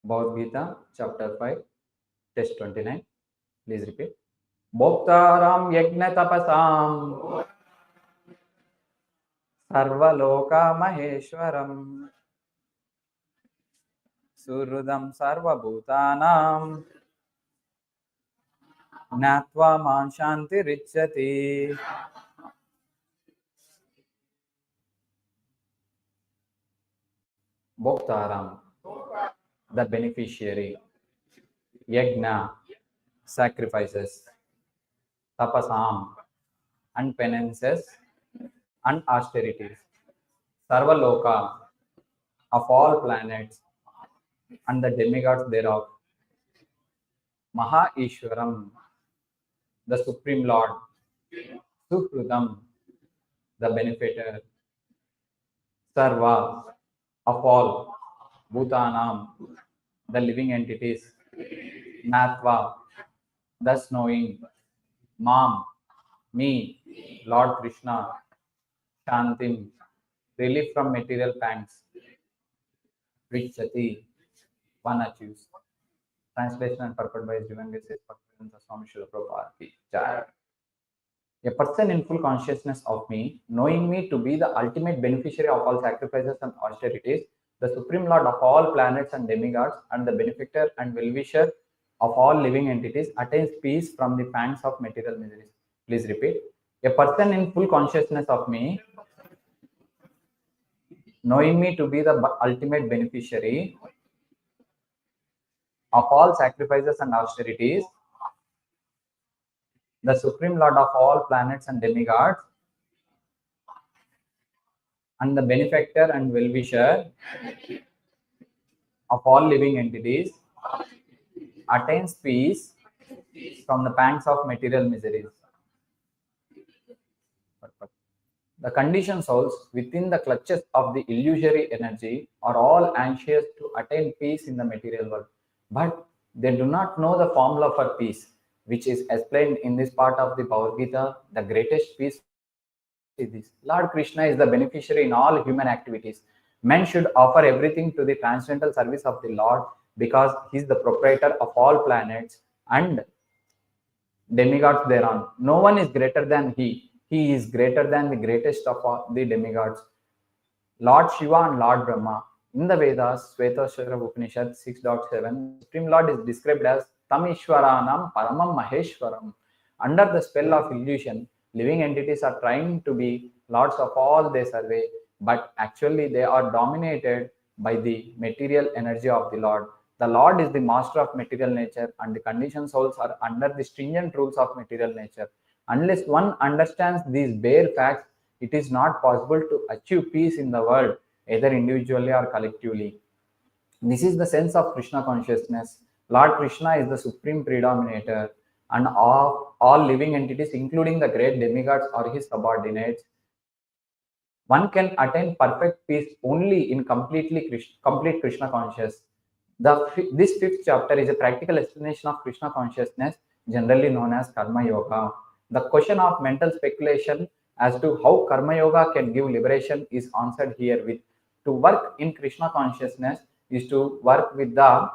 Bhagavad Gita, chapter 5, text 29. Please repeat. bhoktāraṁ yajña-tapasāṁ sarva-loka-maheśvaram suhṛdaṁ sarva-bhūtānāṁ jñātvā śāntim ṛcchati. Bhoktāraṁ, the beneficiary. Yajna, sacrifices. Tapasāṁ, and penances and austerities. Sarva-loka, of all planets and the demigods thereof. Maheśvaram, the Supreme Lord. suhṛdaṁ, the benefactor. Sarva, of all. Bhūtānāṁ, the living entities. Jñātvā, thus knowing. Mam, me, Lord Krishna. Śāntim, relief from material pangs. ṛcchati, one achieves. Translation and purport by His Divine Grace Swami Srila Prabhupada. A person in full consciousness of me, knowing me to be the ultimate beneficiary of all sacrifices and austerities, the Supreme Lord of all planets and demigods, and the benefactor and well-wisher of all living entities, attains peace from the pangs of material miseries. Please repeat. A person in full consciousness of me, knowing me to be the ultimate beneficiary of all sacrifices and austerities, the Supreme Lord of all planets and demigods, and the benefactor and well-wisher of all living entities, attains peace from the pangs of material miseries. The conditioned souls within the clutches of the illusory energy are all anxious to attain peace in the material world, but they do not know the formula for peace, which is explained in this part of the Bhagavad Gita. The greatest peace is this. Lord Krishna is the beneficiary in all human activities. Men should offer everything to the transcendental service of the Lord, because he is the proprietor of all planets and demigods thereon. No one is greater than he. He is greater than the greatest of all the demigods. Lord Shiva and Lord Brahma. In the Vedas, Shvetashvara Upanishad 6.7, Supreme Lord is described as Tamishwaranam Paramam Maheshwaram. Under the spell of illusion, living entities are trying to be lords of all they survey, but actually they are dominated by the material energy of the Lord. The Lord is the master of material nature, and the conditioned souls are under the stringent rules of material nature. Unless one understands these bare facts, it is not possible to achieve peace in the world, either individually or collectively. This is the sense of Krishna consciousness. Lord Krishna is the supreme predominator, and all living entities, including the great demigods, are his subordinates. One can attain perfect peace only in complete Krishna consciousness. This fifth chapter is a practical explanation of Krishna consciousness, generally known as Karma Yoga. The question of mental speculation as to how Karma Yoga can give liberation is answered here with: to work in Krishna consciousness is to work with the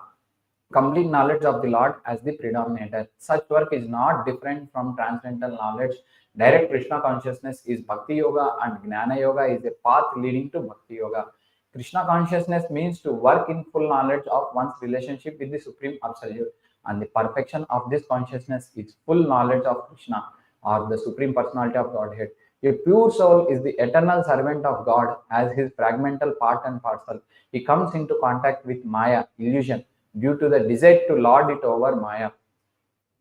complete knowledge of the Lord as the predominator. Such work is not different from transcendental knowledge. Direct Krishna consciousness is Bhakti Yoga, and Jnana Yoga is a path leading to Bhakti Yoga. Krishna consciousness means to work in full knowledge of one's relationship with the Supreme Absolute, and the perfection of this consciousness is full knowledge of Krishna, or the Supreme Personality of Godhead. A pure soul is the eternal servant of God as his fragmental part and parcel. He comes into contact with Maya, illusion, due to the desire to lord it over Maya,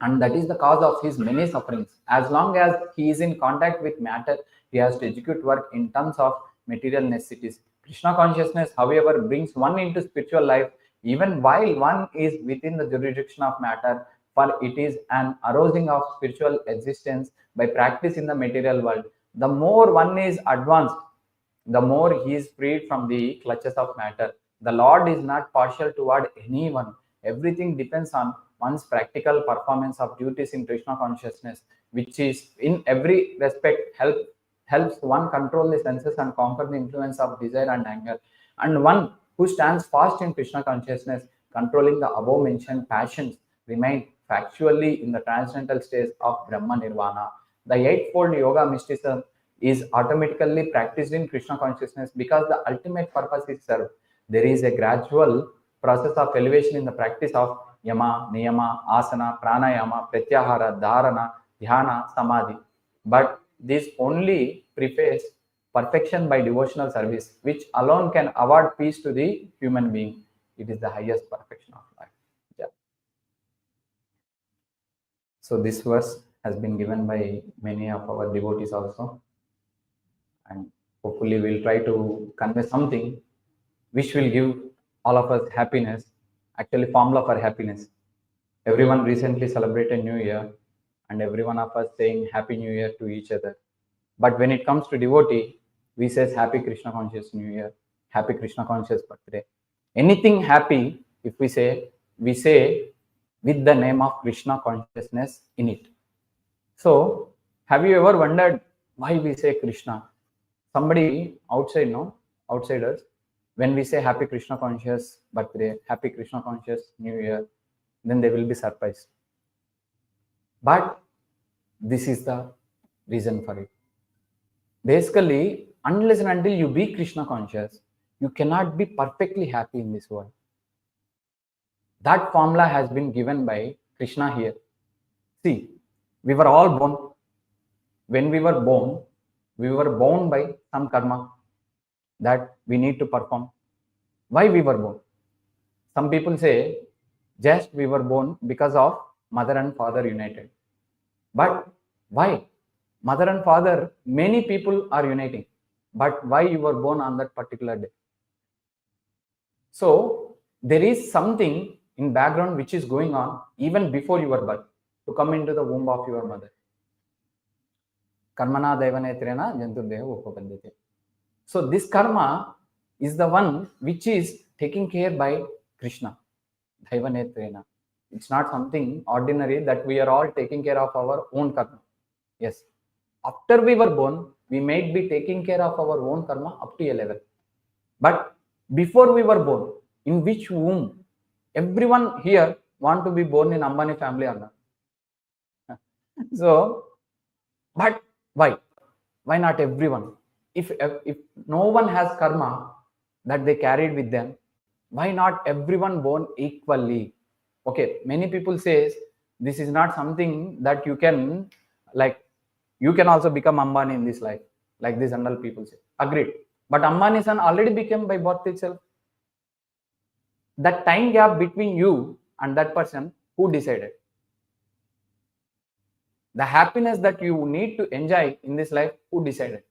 and that is the cause of his many sufferings. As long as he is in contact with matter, he has to execute work in terms of material necessities. Krishna consciousness, however, brings one into spiritual life even while one is within the jurisdiction of matter, for it is an arousing of spiritual existence by practice in the material world. The more one is advanced, the more he is freed from the clutches of matter. The Lord is not partial toward anyone. Everything depends on one's practical performance of duties in Krishna consciousness, which is in every respect helps one control the senses and conquer the influence of desire and anger. And one who stands fast in Krishna consciousness controlling the above mentioned passions remain factually in the transcendental stage of Brahma Nirvana. The eightfold yoga mysticism is automatically practiced in Krishna consciousness because the ultimate purpose is served. There is a gradual process of elevation in the practice of yama, niyama, asana, pranayama, pratyahara, dharana, dhyana, samadhi. But this only preface perfection by devotional service, which alone can award peace to the human being. It is the highest perfection of life. Yeah. So this verse has been given by many of our devotees also, and hopefully we'll try to convey something which will give all of us happiness, actually formula for happiness. Everyone recently celebrated New Year, and every one of us saying Happy New Year to each other. But when it comes to devotee, we say Happy Krishna Conscious New Year, Happy Krishna Conscious Birthday. Anything happy, if we say with the name of Krishna consciousness in it. So, have you ever wondered why we say Krishna? Somebody outsiders, when we say Happy Krishna Conscious Birthday, Happy Krishna Conscious New Year, then they will be surprised. But this is the reason for it. Basically, unless and until you be Krishna conscious, you cannot be perfectly happy in this world. That formula has been given by Krishna here. See, we were all born. When we were born by some karma that we need to perform. Why we were born? Some people say, just we were born because of mother and father united. But why? Mother and father, many people are uniting. But why you were born on that particular day? So there is something in background which is going on even before your birth to come into the womb of your mother. Karmana devanetrena janturdeha upapadyate. So this karma is the one which is taken care by Krishna. Devanetrena. It's not something ordinary that we are all taking care of our own karma. Yes. After we were born, we might be taking care of our own karma up to a level. But before we were born, in which womb? Everyone here want to be born in Ambani family or not? So, but why? Why not everyone? If no one has karma that they carried with them, why not everyone born equally? Okay, many people says this is not something that you can, like, you can also become Ambani in this life, like this general people say. Agreed. But Ambani's son already became by birth itself. That time gap between you and that person, who decided? The happiness that you need to enjoy in this life, who decided?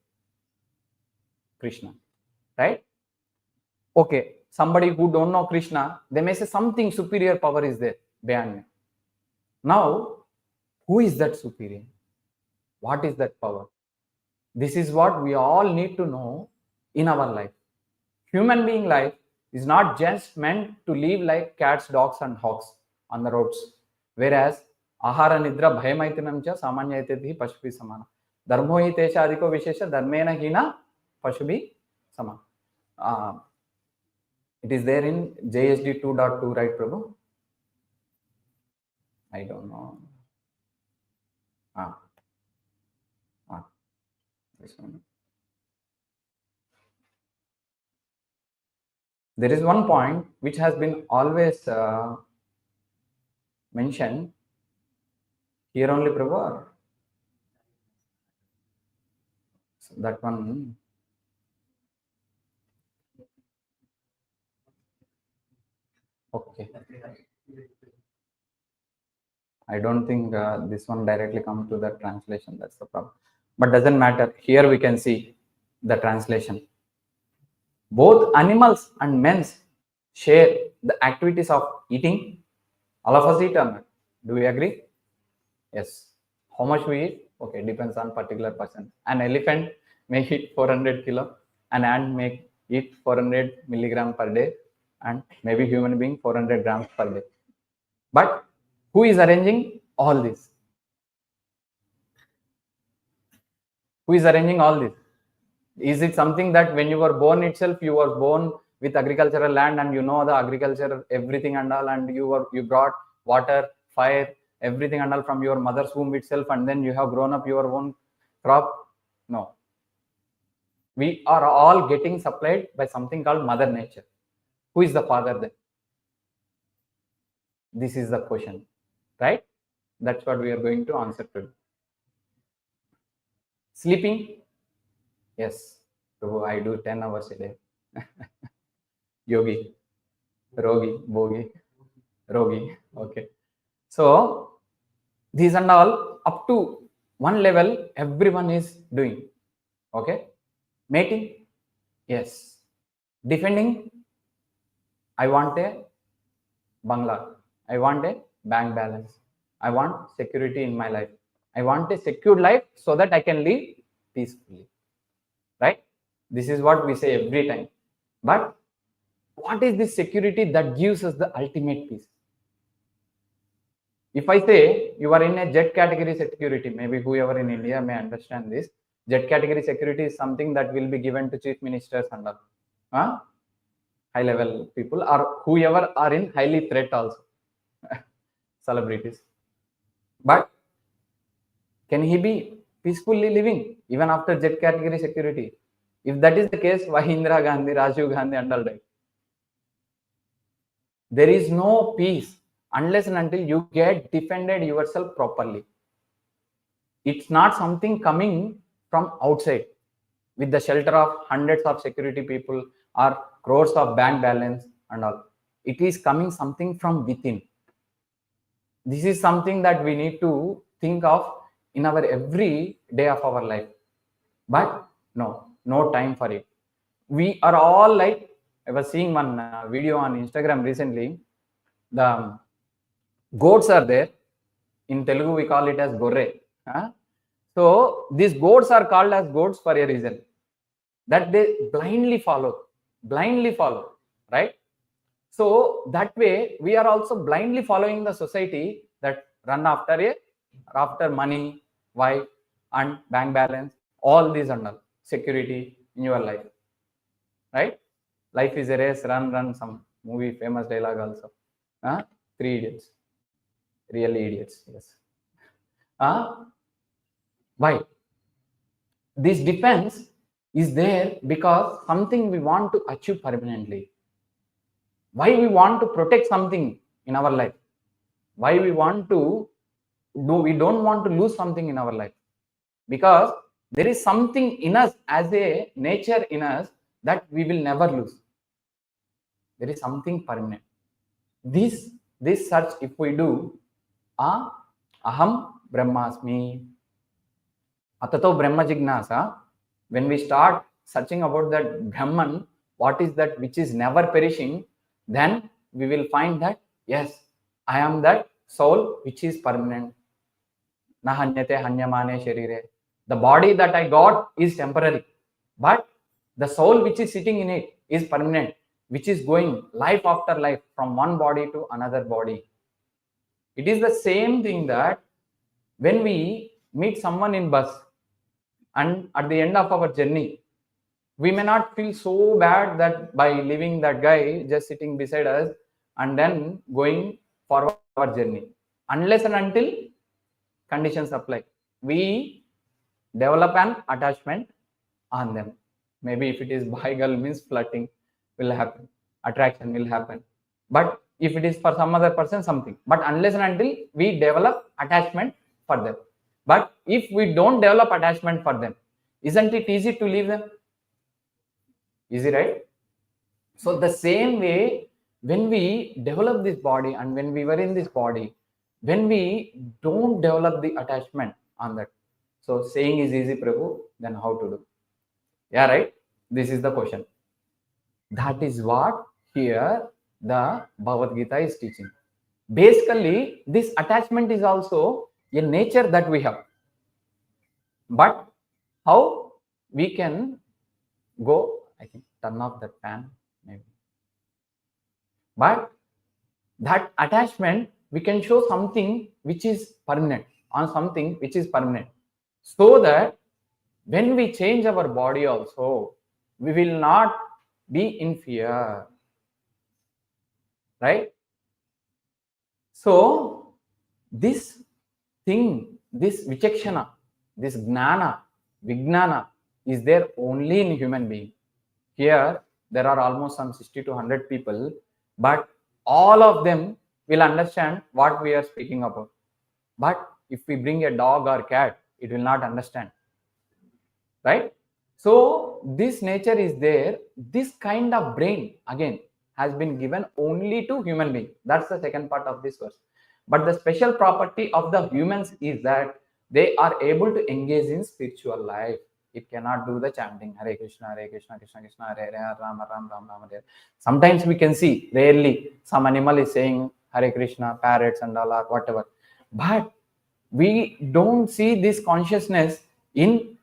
Krishna, right? Okay, somebody who don't know Krishna, they may say something superior power is there beyond me. Now, who is that superior? What is that power? This is what we all need to know in our life. Human being life is not just meant to live like cats, dogs and hogs on the roads. Whereas, ahara nidra bhayamaitinam cha samanyayateti pashubhi samana. Dharmo hi tesha adhiko vishesha dharmena hina pashubhi samana. It is there in JSD 2.2, right, Prabhu? I don't know. This one. There is one point which has been always mentioned here only, Prabhu. So that one. Okay. I don't think this one directly comes to the translation. That's the problem. But doesn't matter. Here we can see the translation. Both animals and men share the activities of eating. All of us eat or not? Do we agree? Yes. How much we eat? Okay, depends on particular person. An elephant may eat 400 kilo. An ant may eat 400 milligram per day. And maybe human being 400 grams per day. But who is arranging all this? Who is arranging all this? Is it something that when you were born itself, you were born with agricultural land, and you know the agriculture, everything and all, and you brought water, fire, everything and all from your mother's womb itself, and then you have grown up your own crop. No. We are all getting supplied by something called Mother Nature. Who is the father then? This is the question, right? That's what we are going to answer today. Sleeping? Yes. So I do 10 hours a day. Yogi, Rogi, Bogi, Rogi. Okay. So these and all, up to one level, everyone is doing. Okay. Mating? Yes. Defending? I want a bangla. I want a bank balance. I want security in my life. I want a secured life so that I can live peacefully. Right? This is what we say every time. But what is this security that gives us the ultimate peace? If I say you are in a jet category security, maybe whoever in India may understand this. Jet category security is something that will be given to chief ministers and all. High level people, or whoever are in highly threat also. Celebrities. But can he be peacefully living even after jet category security? If that is the case, why Indira Gandhi, Rajiv Gandhi and all died? There is no peace unless and until you get defended yourself properly. It's not something coming from outside with the shelter of hundreds of security people or crores of bank balance and all. It is coming something from within. This is something that we need to think of in our every day of our life. But no time for it. We are all like, I was seeing one video on Instagram recently. The goats are there. In Telugu, we call it as gorre. So these goats are called as goats for a reason. That they blindly follow, right? So that way, we are also blindly following the society that run after money, wife, and bank balance, all these and all, security in your life, right? Life is a race, run, some movie, famous dialogue also. 3 Idiots. Really idiots, yes. Why? This defense is there because something we want to achieve permanently. Why we want to protect something in our life? Why we want to do? We don't want to lose something in our life, because there is something in us as a nature in us that we will never lose. There is something permanent. This search, if we do, aham brahmasmi, atato brahma jignasa. When we start searching about that Brahman, what is that which is never perishing, then we will find that, yes, I am that soul which is permanent. Na hanyate hanyamane sharire. The body that I got is temporary, but the soul which is sitting in it is permanent, which is going life after life from one body to another body. It is the same thing that when we meet someone in bus, and at the end of our journey, we may not feel so bad that by leaving that guy just sitting beside us and then going for our journey, unless and until conditions apply. We develop an attachment on them. Maybe if it is boy girl means flirting will happen, attraction will happen. But if it is for some other person, something. But unless and until we develop attachment for them. But if we don't develop attachment for them, isn't it easy to leave them? Easy, right? So the same way, when we develop this body and when we were in this body, when we don't develop the attachment on that, so saying is easy, Prabhu, then how to do? Yeah, right? This is the question. That is what here the Bhagavad Gita is teaching. Basically, this attachment is also a nature that we have. But how we can go, I think, turn off that fan, maybe. But that attachment, we can show something which is permanent, on something which is permanent. So that when we change our body also, we will not be in fear. Right? So this thing, this vichakshana, this jnana, vijnana is there only in human being. Here there are almost some 60 to 100 people, but all of them will understand what we are speaking about. But if we bring a dog or cat, it will not understand. Right? So this nature is there. This kind of brain again has been given only to human being. That's the second part of this verse. But the special property of the humans is that they are able to engage in spiritual life. It cannot do the chanting Hare Krishna, Krishna Krishna, Hare Hare, Rama Ram, Ram Ram Hare. Sometimes we can see, rarely, some animal is saying Hare Krishna, parrots and all or whatever. But we don't see this consciousness in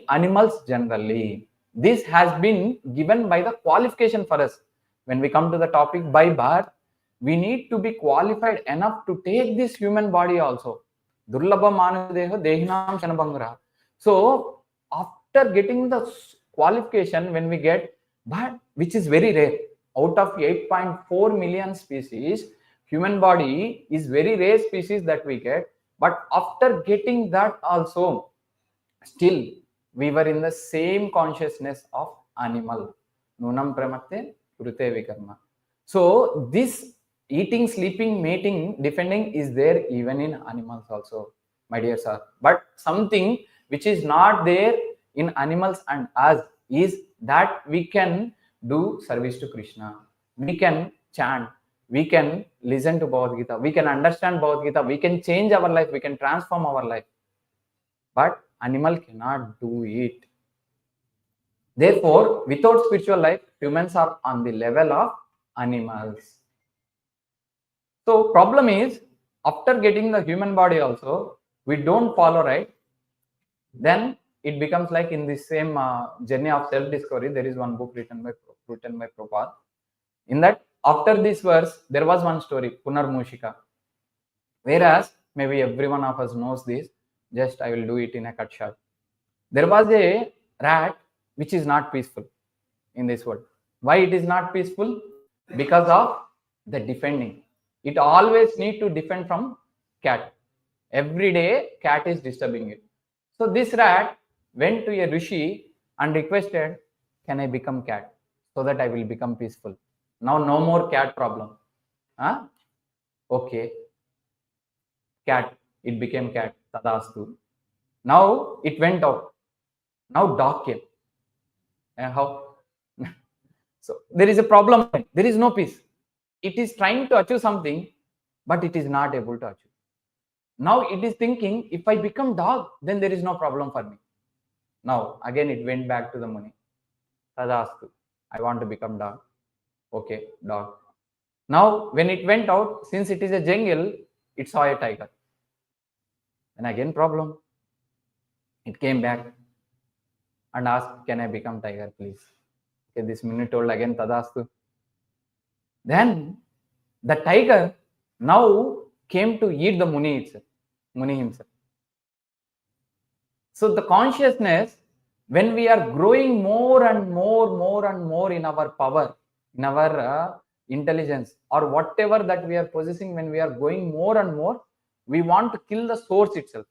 animals generally. This has been given by the qualification for us. When we come to the topic by birth, we need to be qualified enough to take this human body also. Durlabha manudeha dehinam shanabhangra. So after getting the qualification, when we get, but which is very rare, out of 8.4 million species, human body is very rare species that we get. But after getting that also, still we were in the same consciousness of animal. Nunam pramatte kurute vikarma. So this eating, sleeping, mating, defending is there even in animals also, my dear sir. But something which is not there in animals and us is that we can do service to Krishna. We can chant. We can listen to Bhagavad Gita. We can understand Bhagavad Gita. We can change our life. We can transform our life. But animal cannot do it. Therefore, without spiritual life, humans are on the level of animals. So problem is, after getting the human body also, we don't follow right. Then it becomes like in the same journey of self-discovery. There is one book written by Gopāl. In that, after this verse, there was one story, Punarmushika. Whereas, maybe every one of us knows this. Just I will do it in a cut short. There was a rat which is not peaceful in this world. Why it is not peaceful? Because of the defending. It always need to defend from cat. Every day cat is disturbing it. So this rat went to a rishi and requested, can I become cat so that I will become peaceful? Now no more cat problem. Huh? Okay. Cat, it became cat. Tadastu. Now it went out. Now dog came. And how? So there is a problem. There is no peace. It is trying to achieve something, but it is not able to achieve. Now it is thinking, if I become dog, then there is no problem for me. Now again it went back to the Muni. Tadastu. I want to become dog. Okay, dog. Now when it went out, since it is a jungle, it saw a tiger. And again problem. It came back and asked, can I become tiger, please? Okay, this Muni told again, Tadastu. Then the tiger now came to eat the Muni himself. So the consciousness, when we are growing more and more in our power, in our intelligence, or whatever that we are possessing, when we are going more and more, we want to kill the source itself,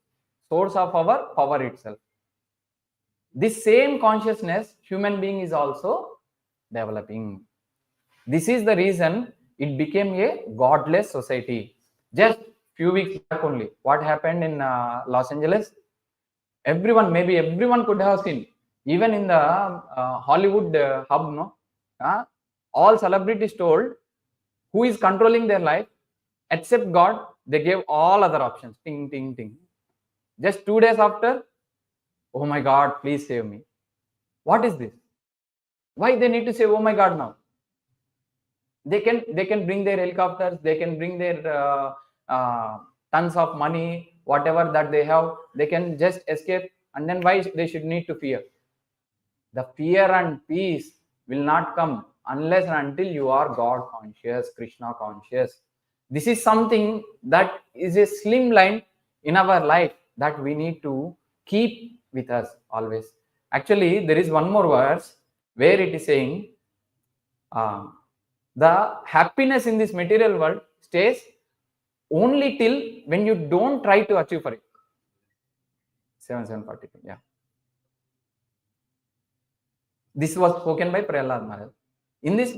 source of our power itself. This same consciousness, human being is also developing. This is the reason it became a godless society. Just few weeks back only, what happened in Los Angeles? Maybe everyone could have seen. Even in the Hollywood hub, no, all celebrities told who is controlling their life, except God. They gave all other options. Ting, ting, ting. Just 2 days after, oh my God, please save me. What is this? Why they need to say, oh my God, now? They can bring their helicopters, they can bring their tons of money, whatever that they have, they can just escape. And then why they should need to fear? The fear and peace will not come unless and until you are God conscious, Krishna conscious. This is something that is a slim line in our life that we need to keep with us always. Actually, there is one more verse where it is saying the happiness in this material world stays only till when you don't try to achieve for it. 742, yeah. This was spoken by Prahlad Maharaj. In this,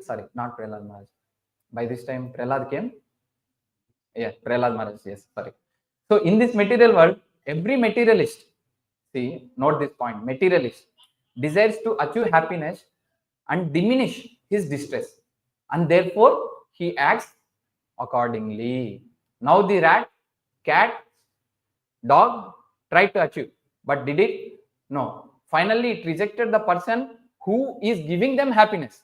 sorry, not Prahlad Maharaj. By this time, Prahlad came. Yeah, Prahlad Maharaj, yes, sorry. So in this material world, every materialist, see, note this point, materialist desires to achieve happiness and diminish his distress, and therefore he acts accordingly. Now the rat, cat, dog tried to achieve, but did it? No. Finally, it rejected the person who is giving them happiness.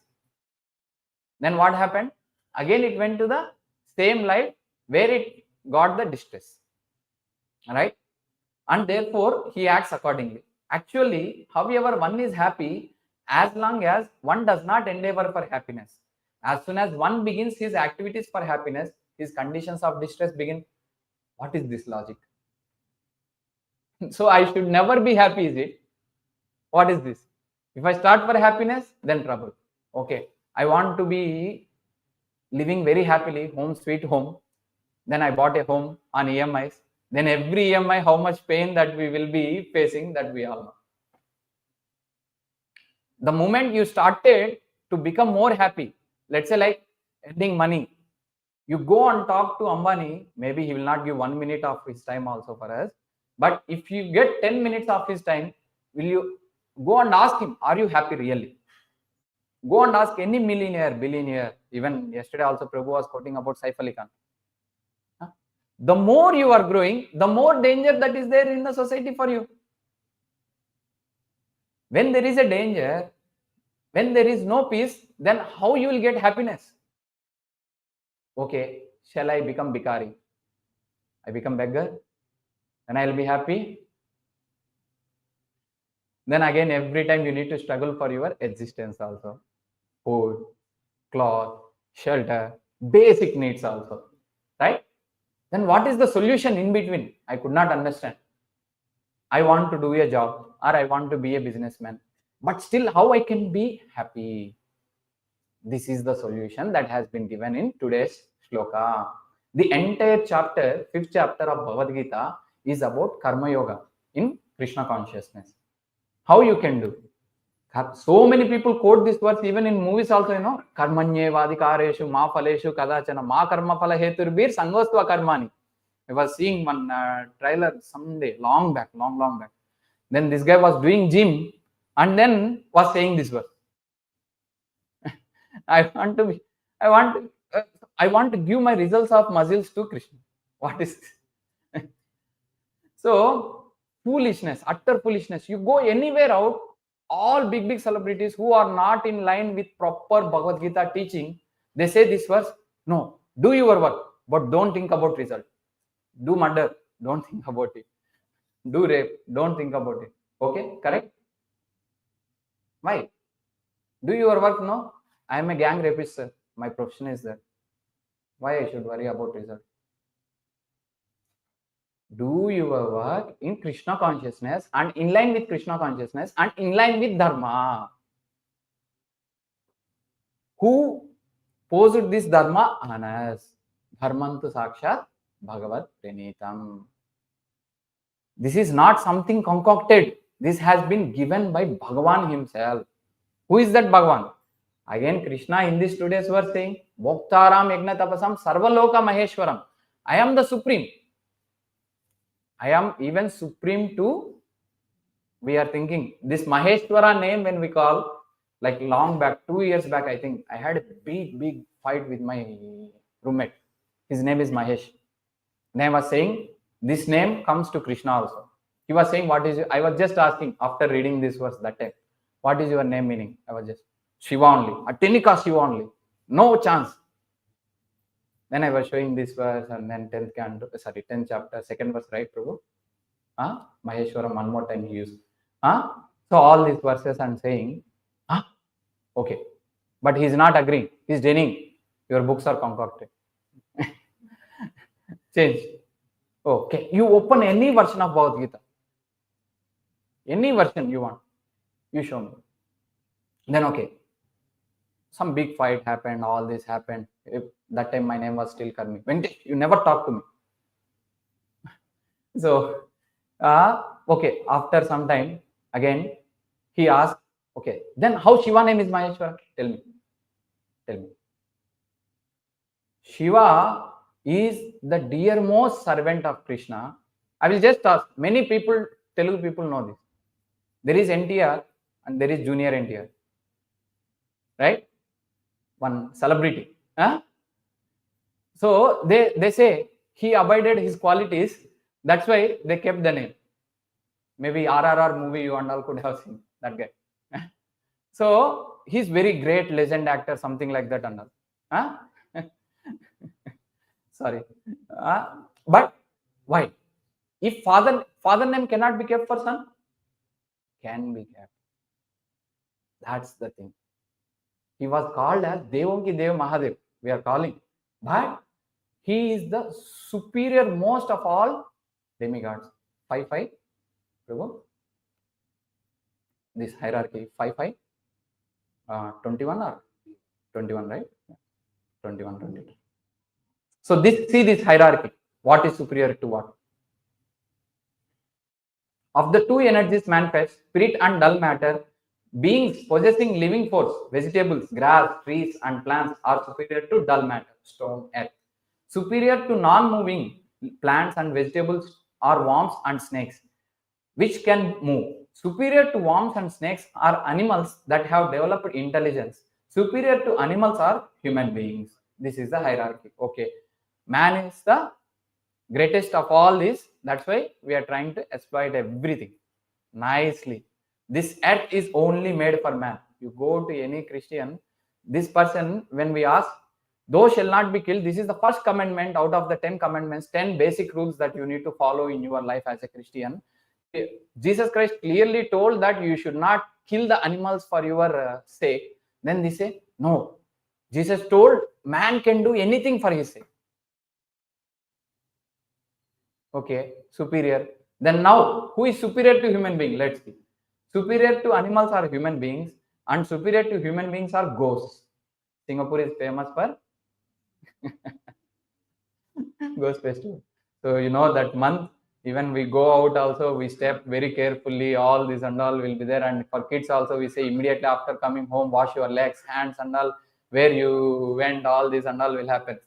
Then what happened? Again, it went to the same life where it got the distress. Right? And therefore, he acts accordingly. Actually, however, one is happy as long as one does not endeavor for happiness. As soon as one begins his activities for happiness, his conditions of distress begin. What is this logic? So I should never be happy, is it? What is this? If I start for happiness, then trouble. Okay, I want to be living very happily, home sweet home. Then I bought a home on EMIs. Then every EMI, how much pain that we will be facing, that we all know. The moment you started to become more happy, let's say like earning money, you go and talk to Ambani, maybe he will not give 1 minute of his time also for us. But if you get 10 minutes of his time, will you go and ask him, are you happy really? Go and ask any millionaire, billionaire. Even yesterday also Prabhu was quoting about Saif Ali Khan. The more you are growing, the more danger that is there in the society for you. When there is a danger, when there is no peace, then how you will get happiness? Okay, shall I become bhikari? I become beggar? Then I will be happy? Then again, every time you need to struggle for your existence also. Food, cloth, shelter, basic needs also. Right? Then what is the solution in between? I could not understand. I want to do a job or I want to be a businessman. But still, how I can be happy? This is the solution that has been given in today's shloka. The entire chapter, 5th chapter of Bhagavad Gita, is about karma yoga in Krishna consciousness. How you can do? So many people quote this verse even in movies also, you know. Karmanye vadikareshu ma phaleshu kadachana ma karma phala heturbir sangostva karmani. I was seeing one trailer someday, long back. Then this guy was doing gym and then was saying this verse. I want to give my results of muscles to Krishna. What is this? So foolishness, utter foolishness. You go anywhere out, all big celebrities who are not in line with proper Bhagavad Gita teaching, they say this verse, no, do your work, but don't think about result. Do murder, don't think about it. Do rape, don't think about it. Okay, correct? Why? Do your work, no? I am a gang rapist, sir. My profession is that. Why I should worry about result? Do your work in Krishna consciousness and in line with Krishna consciousness and in line with Dharma. Who posed this Dharma on us? Dharmantu Sakshat Bhagavat Pranitam. This is not something concocted. This has been given by Bhagavan himself. Who is that Bhagavan? Again, Krishna in this today's verse saying, bhoktāraṁ yajña-tapasāṁ sarva-loka-maheśvaram. I am the supreme. I am even supreme to, we are thinking, this Maheshwara name when we call, like long back, 2 years back, I think, I had a big fight with my roommate. His name is Mahesh. And I was saying, this name comes to Krishna also. He was saying, what is, I was just asking after reading this verse that time, what is your name meaning? I was just, Shiva only, at any cost Shiva only, no chance. Then I was showing this verse and then 10th chapter, 2nd verse, right, Prabhu? Maheshwaram, one more time he used. So all these verses I'm saying, okay. But he's not agreeing. He's denying. Your books are concocted. Change. Okay. You open any version of Bhagavad Gita. Any version you want. You show me. Then okay, some big fight happened, all this happened. That time my name was still Karmi. Venkatesh, you never talk to me. So, okay, after some time, again, he asked, okay, then how Shiva name is Maheshwara? Tell me. Shiva is the dearmost servant of Krishna. I will just ask, many people, Telugu people know this. There is NTR and there is junior NTR. Right? One celebrity. Huh? So they say he abided his qualities. That's why they kept the name. Maybe RRR movie you and all could have seen that guy. So he's very great legend actor, something like that and all. Huh? Sorry. But why? If father name cannot be kept for son, can be kept. That's the thing. He was called as Devonki Dev Mahadev. We are calling. But he is the superior most of all demigods. 5-5. This hierarchy 5-5. 21 or 21, right? 21, 22. So see this hierarchy. What is superior to what? Of the two energies manifest, spirit and dull matter, beings possessing living force, vegetables, grass, trees, and plants are superior to dull matter, stone, earth. Superior to non-moving plants and vegetables are worms and snakes, which can move. Superior to worms and snakes are animals that have developed intelligence. Superior to animals are human beings. This is the hierarchy. Okay. Man is the greatest of all this. That's why we are trying to exploit everything nicely. This earth is only made for man. You go to any Christian, this person, when we ask, thou shall not be killed, this is the first commandment out of the 10 commandments, 10 basic rules that you need to follow in your life as a Christian. Jesus Christ clearly told that you should not kill the animals for your sake. Then they say, no. Jesus told man can do anything for his sake. Okay, superior. Then now, who is superior to human being? Let's see. Superior to animals are human beings and superior to human beings are ghosts. Singapore is famous for ghost festival. So you know that month, even we go out also, we step very carefully, all this and all will be there. And for kids also, we say immediately after coming home, wash your legs, hands and all, where you went, all this and all will happen.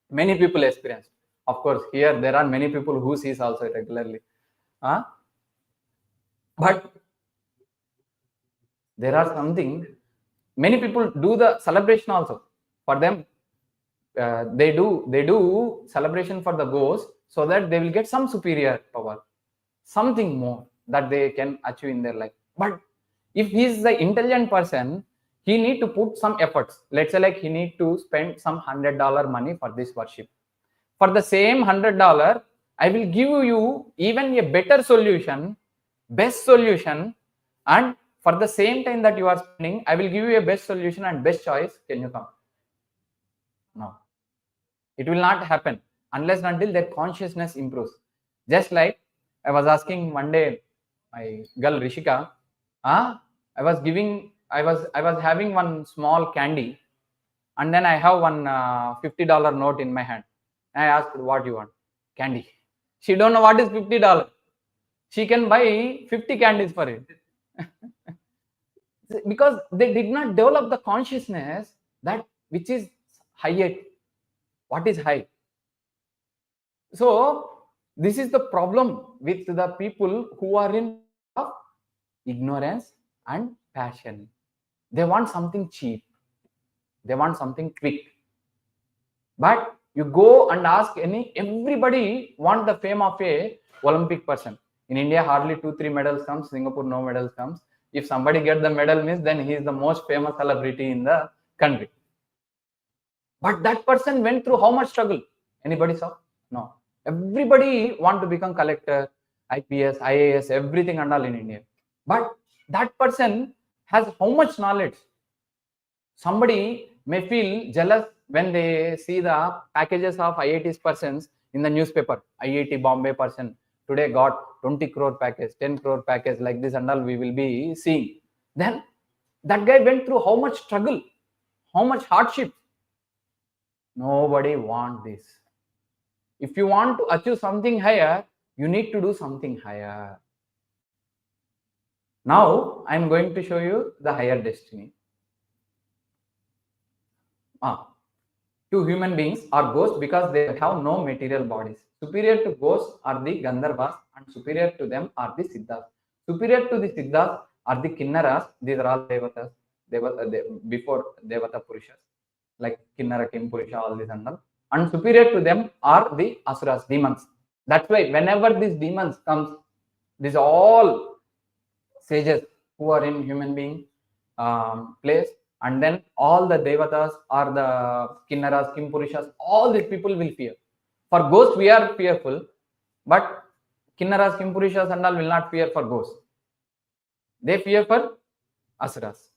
Many people experience. Of course, here there are many people who sees also regularly. But there are something, many people do the celebration also. For them, they do celebration for the ghost so that they will get some superior power, something more that they can achieve in their life. But if he is the intelligent person, he need to put some efforts. Let's say like he need to spend some $100 money for this worship. For the same $100, I will give you even a better solution, best solution, and for the same time that you are spending, I will give you a best solution and best choice. Can you come? No. It will not happen unless and until their consciousness improves. Just like I was asking one day my girl Rishika, I was having one small candy, and then I have one $50 note in my hand. I asked, what you want? Candy. She don't know what is $50. She can buy 50 candies for it. Because they did not develop the consciousness that which is high. What is high? So this is the problem with the people who are in ignorance and passion. They want something cheap. They want something quick. But you go and ask everybody want the fame of a Olympic person. In India, hardly 2-3 medals comes. Singapore, no medals comes. If somebody gets the medal means, then he is the most famous celebrity in the country. But that person went through how much struggle? Anybody saw? No. Everybody want to become collector, IPS, IAS, everything and all in India. But that person has how much knowledge? Somebody may feel jealous when they see the packages of IIT's persons in the newspaper. IIT Bombay person today got 20 crore package, 10 crore package, like this and all we will be seeing. Then That guy went through how much struggle, how much hardship. Nobody wants this. If you want to achieve something higher, you need to do something higher. Now, I am going to show you the higher destiny. Two human beings are ghosts because they have no material bodies. Superior to ghosts are the Gandharvas and superior to them are the Siddhas. Superior to the Siddhas are the Kinnaras. These are all Devatas, before Devata Purushas, like Kinnara, Kim Purusha, all these and all. And superior to them are the Asuras, demons. That's why whenever these demons comes, these all sages who are in human being place, and then all the Devatas or the Kinnaras, Kim Purushas, all these people will fear. For ghosts, we are fearful, but Kinnaras, Kim Purushas and all will not fear for ghosts. They fear for Asuras.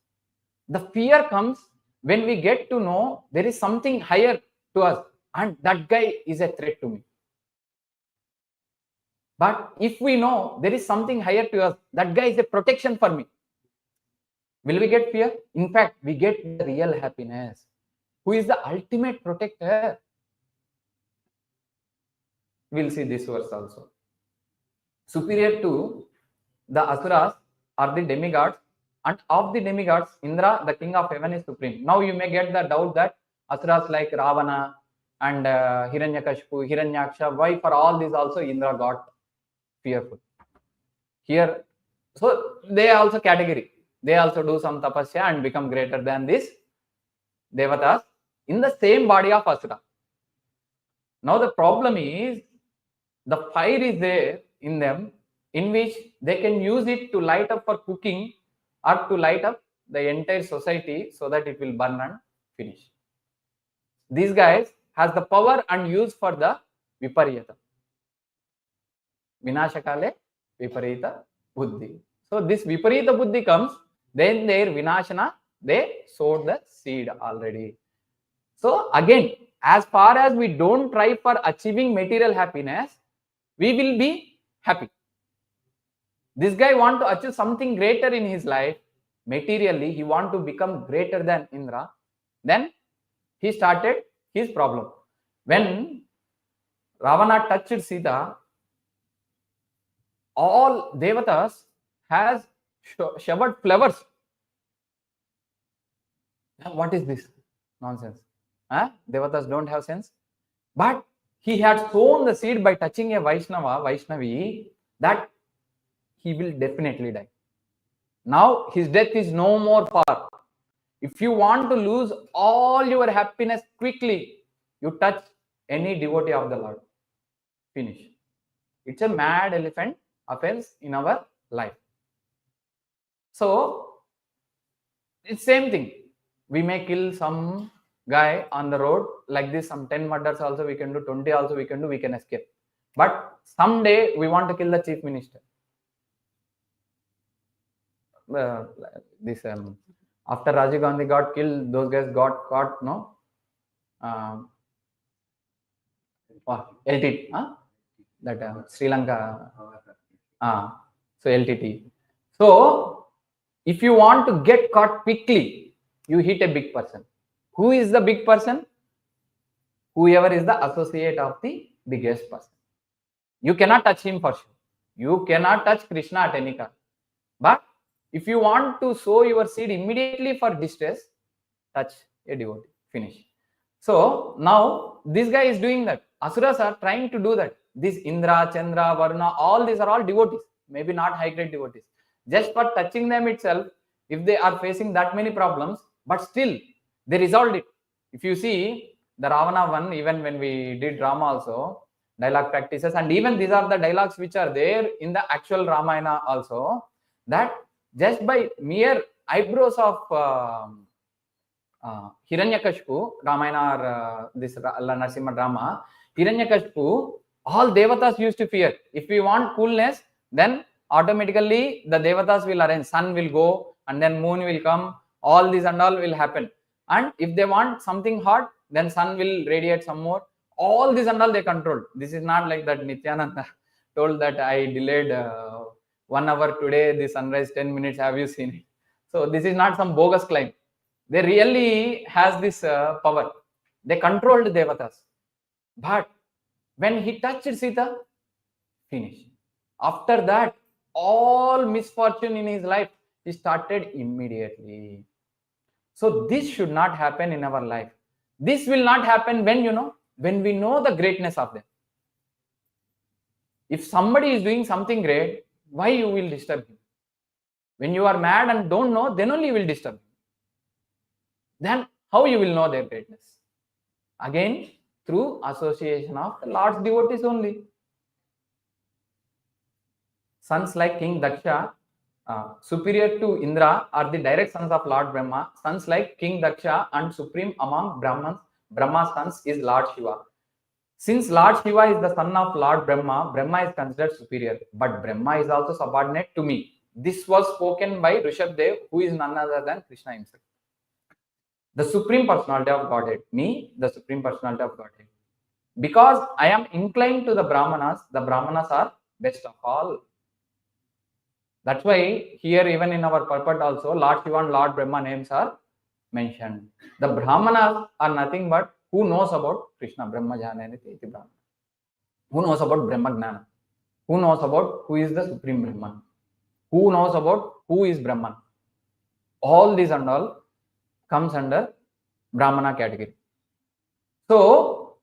The fear comes when we get to know there is something higher to us, and that guy is a threat to me. But if we know there is something higher to us, that guy is a protection for me, will we get fear? In fact, we get the real happiness. Who is the ultimate protector? We'll see this verse also. Superior to the Asuras are the demigods, and of the demigods, Indra, the king of heaven, is supreme. Now you may get the doubt that Asuras like Ravana and Hiranyakashipu, Hiranyaksha, why for all these also Indra got fearful? Here, so they also category. They also do some tapasya and become greater than this Devatas in the same body of Asura. Now the problem is the fire is there in them, in which they can use it to light up for cooking or to light up the entire society so that it will burn and finish. These guys has the power and use for the vipariyata. Vinashakale viparita buddhi. So this viparita buddhi comes, then their vinashana, they sowed the seed already. So again, as far as we don't try for achieving material happiness, we will be happy. This guy want to achieve something greater in his life. Materially, he want to become greater than Indra. Then he started his problem. When Ravana touched Sita, all Devatas has showered flowers. What is this nonsense? Devatas don't have sense. But he had sown the seed by touching a Vaishnavi, that he will definitely die. Now his death is no more far. If you want to lose all your happiness quickly, you touch any devotee of the Lord. Finish. It's a mad elephant offense in our life. So it's same thing. We may kill some guy on the road like this, some 10 murders also we can do, 20 also we can do, we can escape. But someday we want to kill the chief minister. After Rajiv Gandhi got killed, those guys got caught, no? LTT, that Sri Lanka. So LTT. So if you want to get caught quickly, you hit a big person. Who is the big person? Whoever is the associate of the biggest person. You cannot touch him for sure. You cannot touch Krishna at any cost. But if you want to sow your seed immediately for distress, touch a devotee. Finish. So now this guy is doing that. Asuras are trying to do that. This Indra, Chandra, Varuna, all these are all devotees. Maybe not high grade devotees. Just for touching them itself, if they are facing that many problems, but still they resolved it. If you see the Ravana one, even when we did drama also, dialogue practices, and even these are the dialogues which are there in the actual Ramayana also, that just by mere eyebrows of Hiranyakashipu, Ramayana or this Narasimha drama, Hiranyakashipu, all Devatas used to fear. If we want coolness, then automatically the Devatas will arrange. Sun will go and then moon will come. All this and all will happen. And if they want something hot, then sun will radiate some more. All this and all they control. This is not like that Nityananda told that I delayed 1 hour today, the sunrise 10 minutes. Have you seen it? So this is not some bogus claim. They really has this power. They controlled devatas. But when he touched Sita, finish. After that, all misfortune in his life, he started immediately. So this should not happen in our life. This will not happen when, when we know the greatness of them. If somebody is doing something great, why you will disturb him? When you are mad and don't know, then only you will disturb him. Then how you will know their greatness? Again, through association of the Lord's devotees only. Sons like King Daksha, superior to Indra, are the direct sons of Lord Brahma. Sons like King Daksha and supreme among Brahma's sons is Lord Shiva. Since Lord Shiva is the son of Lord Brahma, Brahma is considered superior. But Brahma is also subordinate to me. This was spoken by Rishabdev, who is none other than Krishna himself. The Supreme Personality of Godhead. Me, the Supreme Personality of Godhead. Because I am inclined to the Brahmanas are best of all. That's why here, even in our purport also, Lord Shiva and Lord Brahma names are mentioned. The Brahmanas are nothing but who knows about Krishna, Brahma Jananiti iti Brahmana. Who knows about Brahma Gnana? Who knows about who is the Supreme Brahman? Who knows about who is Brahman? All these and all comes under Brahmana category. So,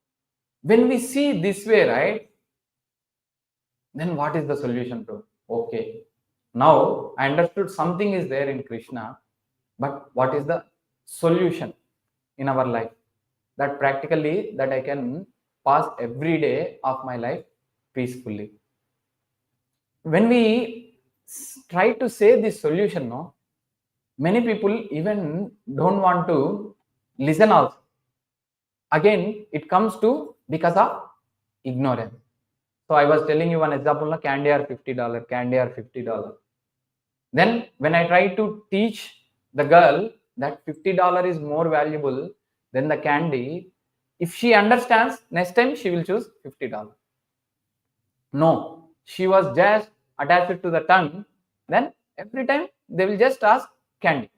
when we see this way, right, then what is the solution to? Okay, now I understood something is there in Krishna, but what is the solution in our life? That practically that I can pass every day of my life peacefully. When we try to say this solution, no, many people even don't want to listen also. Again, it comes to because of ignorance. So I was telling you one example, candy or $50, candy or $50. Then when I try to teach the girl that $50 is more valuable than the candy, if she understands, next time she will choose $50. No, she was just attached to the tongue. Then every time they will just ask candy.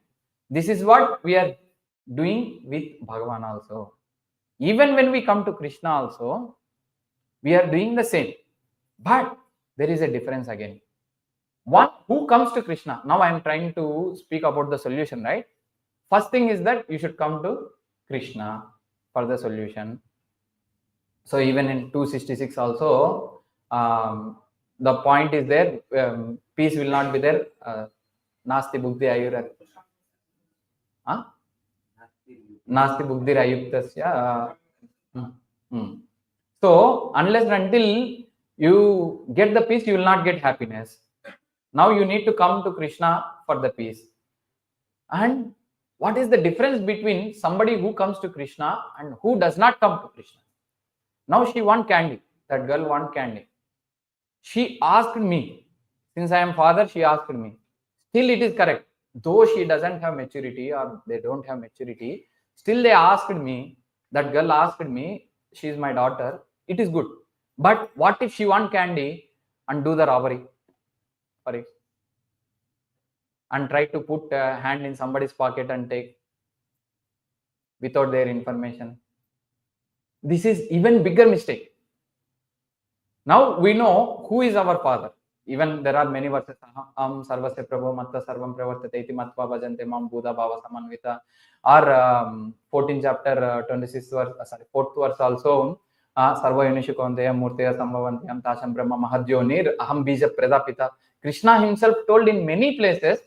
This is what we are doing with Bhagavan also. Even when we come to Krishna also, we are doing the same. But there is a difference again. One who comes to Krishna. Now I am trying to speak about the solution, right? First thing is that you should come to Krishna for the solution. So even in 266 also, the point is there, peace will not be there. Nasti buddhi ayura. Nasti buddhi ayuktasya. So unless and until you get the peace, you will not get happiness. Now you need to come to Krishna for the peace. And what is the difference between somebody who comes to Krishna and who does not come to Krishna? Now she wants candy. That girl wants candy. She asked me, since I am father, she asked me. Still it is correct. Though she doesn't have maturity or they don't have maturity, still they asked me, that girl asked me, she is my daughter, it is good. But what if she wants candy and do the robbery for it? And try to put a hand in somebody's pocket and take without their information. This is even bigger mistake. Now we know who is our father. Even there are many verses. Sarvasya prabho matta sarvam pravartate iti matva bhajante mam buddha bhava samanvita. Or 14th chapter 26th verse, 4th verse also. Sarva yunishu kondeya murteya sambhavantyam tasham brahma mahadhyonir aham bija pradapita. Krishna himself told in many places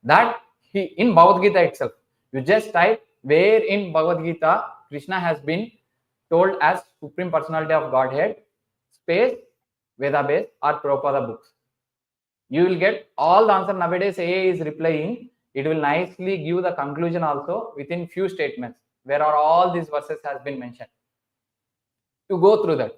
that he in Bhagavad Gita itself. You just type where in Bhagavad Gita Krishna has been told as Supreme Personality of Godhead, space, Veda base or Prabhupada books. You will get all the answer. Nowadays A is replying. It will nicely give the conclusion also within few statements where are all these verses has been mentioned. To go through that.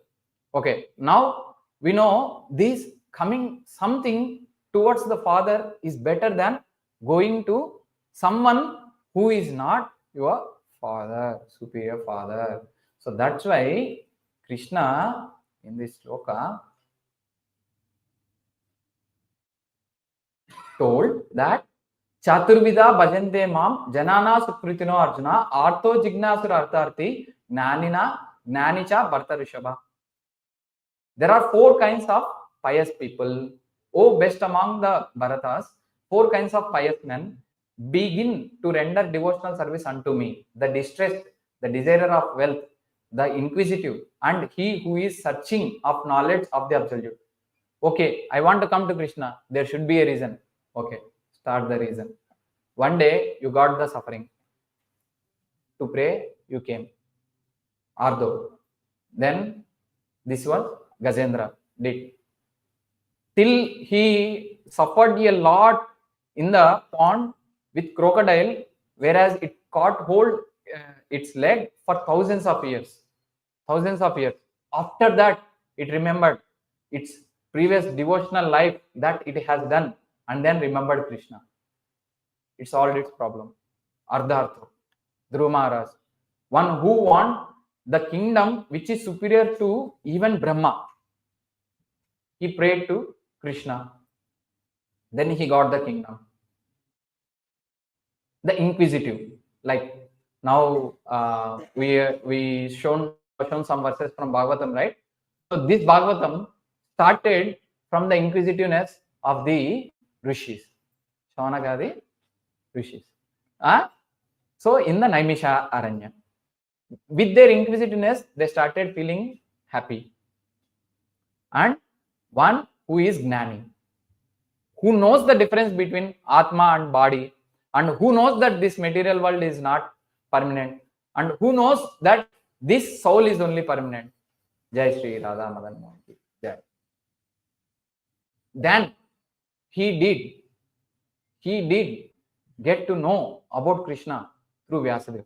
Okay, now we know this coming something towards the Father is better than going to someone who is not your father, superior father. So that's why Krishna in this sloka told that Chaturvida bhajante mam janana sukritino arjuna artho jignasura artharthi gnanina gnanicha bharta rishabha. There are 4 kinds of pious people. O best among the Bharatas, 4 kinds of pious men begin to render devotional service unto me: the distressed, the desirer of wealth, the inquisitive, and he who is searching of knowledge of the absolute. Okay, I want to come to Krishna. There should be a reason. Okay, start the reason. One day you got the suffering. To pray, you came. Ardo. Then this was Gajendra did. Till he suffered a lot in the pond with crocodile, whereas it caught hold its leg for thousands of years. Thousands of years. After that, it remembered its previous devotional life that it has done, and then remembered Krishna. It solved its problem. Ardhartha. Dhruva Maharaj, one who wants the kingdom which is superior to even Brahma. He prayed to Krishna. Then he got the kingdom. The inquisitive, like now we shown some verses from Bhagavatam, right? So this Bhagavatam started from the inquisitiveness of the rishis, Shaunagadi rishis. So in the Naimisha Aranya, with their inquisitiveness, they started feeling happy. And one who is Gnani, who knows the difference between Atma and body, and who knows that this material world is not permanent, and who knows that this soul is only permanent. Jai Shri Radha Madan Mohan Ki Jai. Then he did get to know about Krishna through Vyasadeva.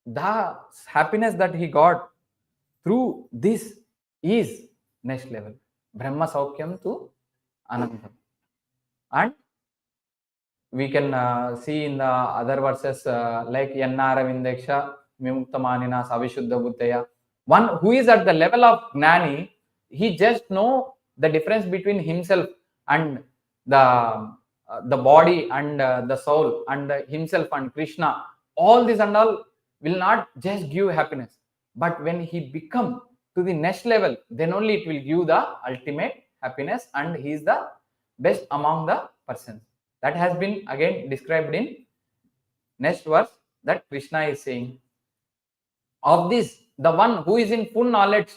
The happiness that he got through this is next level. Brahma Saukyam to Anantam. And we can see in the other verses like Yannara Vindeksha Mimuktamanina Savishuddha Buddhaya. One who is at the level of Gnani, he just know the difference between himself and the body and the soul, and himself and Krishna. All this and all will not just give happiness, but when he become to the next level, then only it will give the ultimate happiness, and he is the best among the persons. That has been again described in next verse, that Krishna is saying, of this, the one who is in full knowledge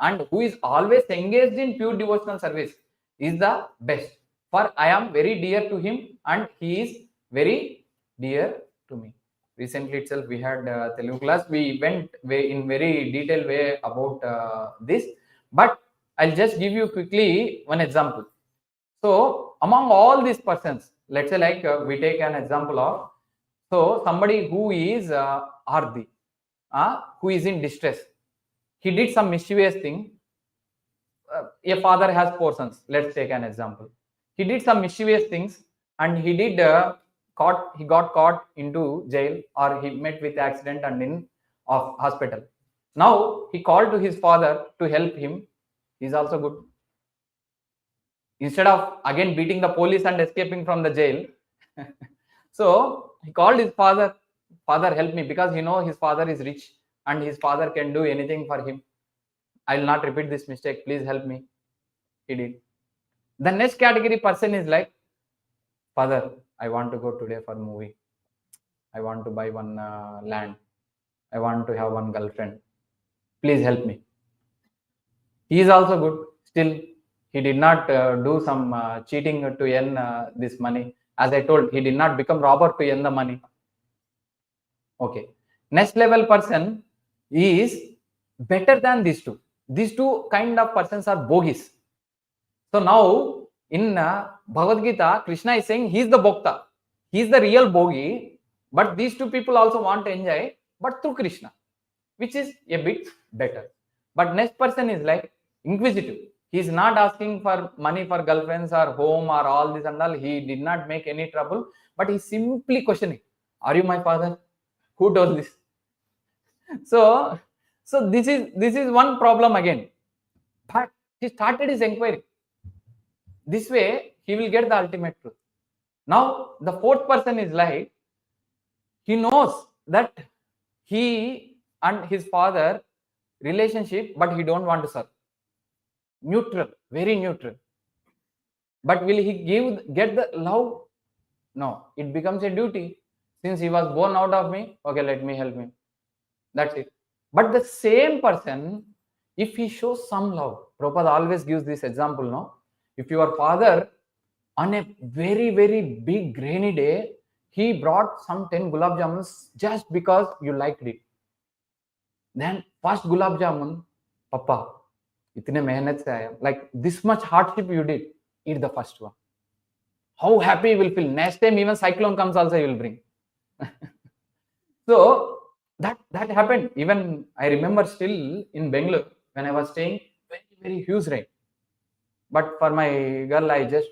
and who is always engaged in pure devotional service is the best. For I am very dear to him and he is very dear to me. Recently itself we had Telugu class. We went in very detailed way about this, but I'll just give you quickly one example. So among all these persons, let's say like we take an example of, so somebody who is Ardi, who is in distress. He did some mischievous thing. A father has 4 sons. Let's take an example. He did some mischievous things, and he got caught into jail, or he met with accident and in hospital. Now he called to his father to help him. He's also good. Instead of again beating the police and escaping from the jail, so he called his father. Father, help me, because his father is rich and his father can do anything for him. I will not repeat this mistake. Please help me. He did. The next category person is like, Father, I want to go today for movie. I want to buy one land. I want to have one girlfriend. Please help me. He is also good. Still, he did not do some cheating to earn this money. As I told, he did not become robber to earn the money. Okay. Next level person is better than these two. These two kind of persons are bogies. So now in Bhagavad Gita, Krishna is saying he is the bhokta. He is the real bogi. But these two people also want to enjoy, but through Krishna, which is a bit better. But next person is like inquisitive. He is not asking for money for girlfriends or home or all this and all. He did not make any trouble, but he simply questioning, are you my father? Who does this? So this is one problem again. But he started his inquiry. This way he will get the ultimate truth. Now, the fourth person is like, he knows that he and his father relationship, but he don't want to serve. Neutral, very neutral. But will he get the love? No, it becomes a duty. Since he was born out of me, okay, let me help him. That's it. But the same person, if he shows some love, Prabhupada always gives this example, no? If your father on a very, very big rainy day, he brought some 10 gulab jamuns just because you liked it. Then first gulab jamun, Papa, itne mehnat se aaya. Like this much hardship you did, eat the first one. How happy you will feel. Next time even cyclone comes also you will bring. So that happened. Even I remember still in Bengaluru when I was staying, very, very huge rain. But for my girl, I just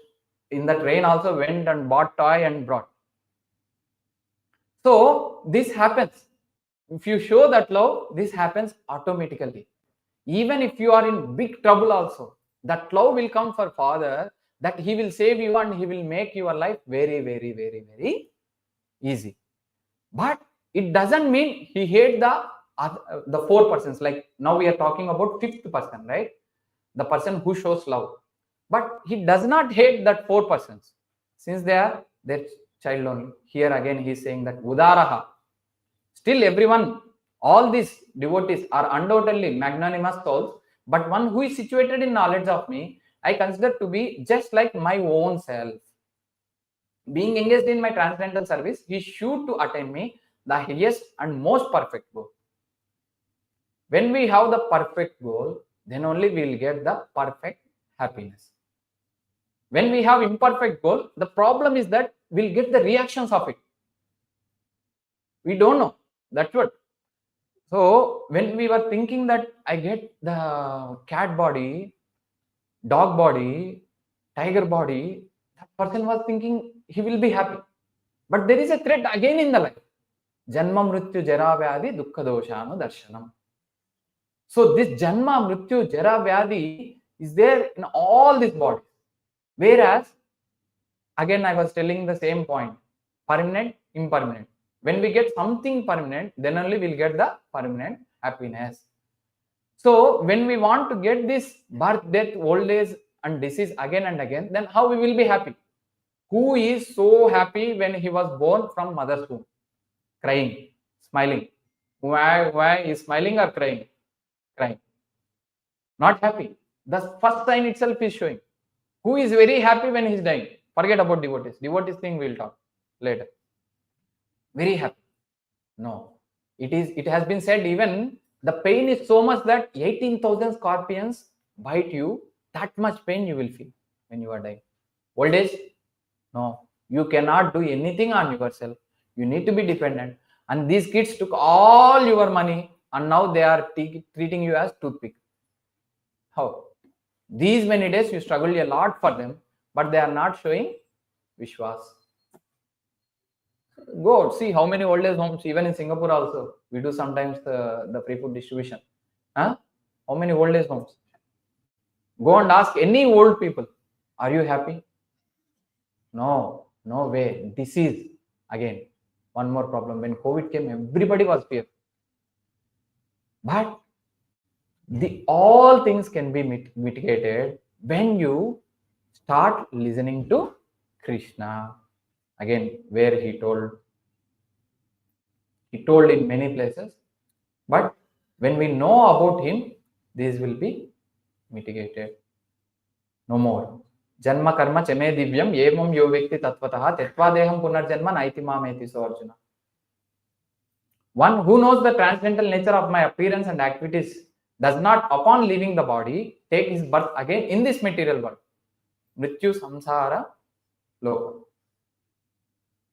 in that rain also went and bought toy and brought. So this happens. If you show that love, this happens automatically. Even if you are in big trouble also, that love will come for father, that he will save you and he will make your life very, very, very, very easy. But it doesn't mean he hate the four persons. Like now we are talking about fifth person, right? The person who shows love. But he does not hate that four persons, since they are their child only. Here again he is saying that udaraha. Still everyone, all these devotees are undoubtedly magnanimous souls, but one who is situated in knowledge of me, I consider to be just like my own self. Being engaged in my transcendental service, he is sure to attain me, the highest and most perfect goal. When we have the perfect goal, then only we will get the perfect happiness. When we have imperfect goal, the problem is that we'll get the reactions of it. We don't know. That's what. So when we were thinking that I get the cat body, dog body, tiger body, that person was thinking he will be happy. But there is a threat again in the life. Janma mrityu jara vyadi dukkha doshanu darshanam. So this janma mrityu jara vyadi is there in all these bodies. Whereas, again I was telling the same point, permanent, impermanent. When we get something permanent, then only we'll get the permanent happiness. So when we want to get this birth, death, old age and disease again and again, then how we will be happy? Who is so happy when he was born from mother's womb? Crying, smiling. Why is smiling or crying? Crying. Not happy. The first sign itself is showing. Who is very happy when he is dying? Forget about devotees. Devotees thing we'll talk later. Very happy. No. It has been said even the pain is so much that 18,000 scorpions bite you. That much pain you will feel when you are dying. Old age? No. You cannot do anything on yourself. You need to be dependent. And these kids took all your money and now they are treating you as toothpick. How? These many days you struggled a lot for them, but they are not showing Vishwas. Go see how many old age homes, even in Singapore also, we do sometimes the free food distribution. Huh? How many old age homes? Go and ask any old people, are you happy? No, no way. Disease, again, one more problem. When COVID came, everybody was fear. But all things can be mitigated when you start listening to Krishna. Again, where he told in many places, but when we know about him, these will be mitigated. No more. Janma karma chame divyam evam yo vyakti tattvataha tetva deham punarjanma naiti mameti so Arjuna. One who knows the transcendental nature of my appearance and activities does not, upon leaving the body, take his birth again in this material world. Mrityu samsara loka.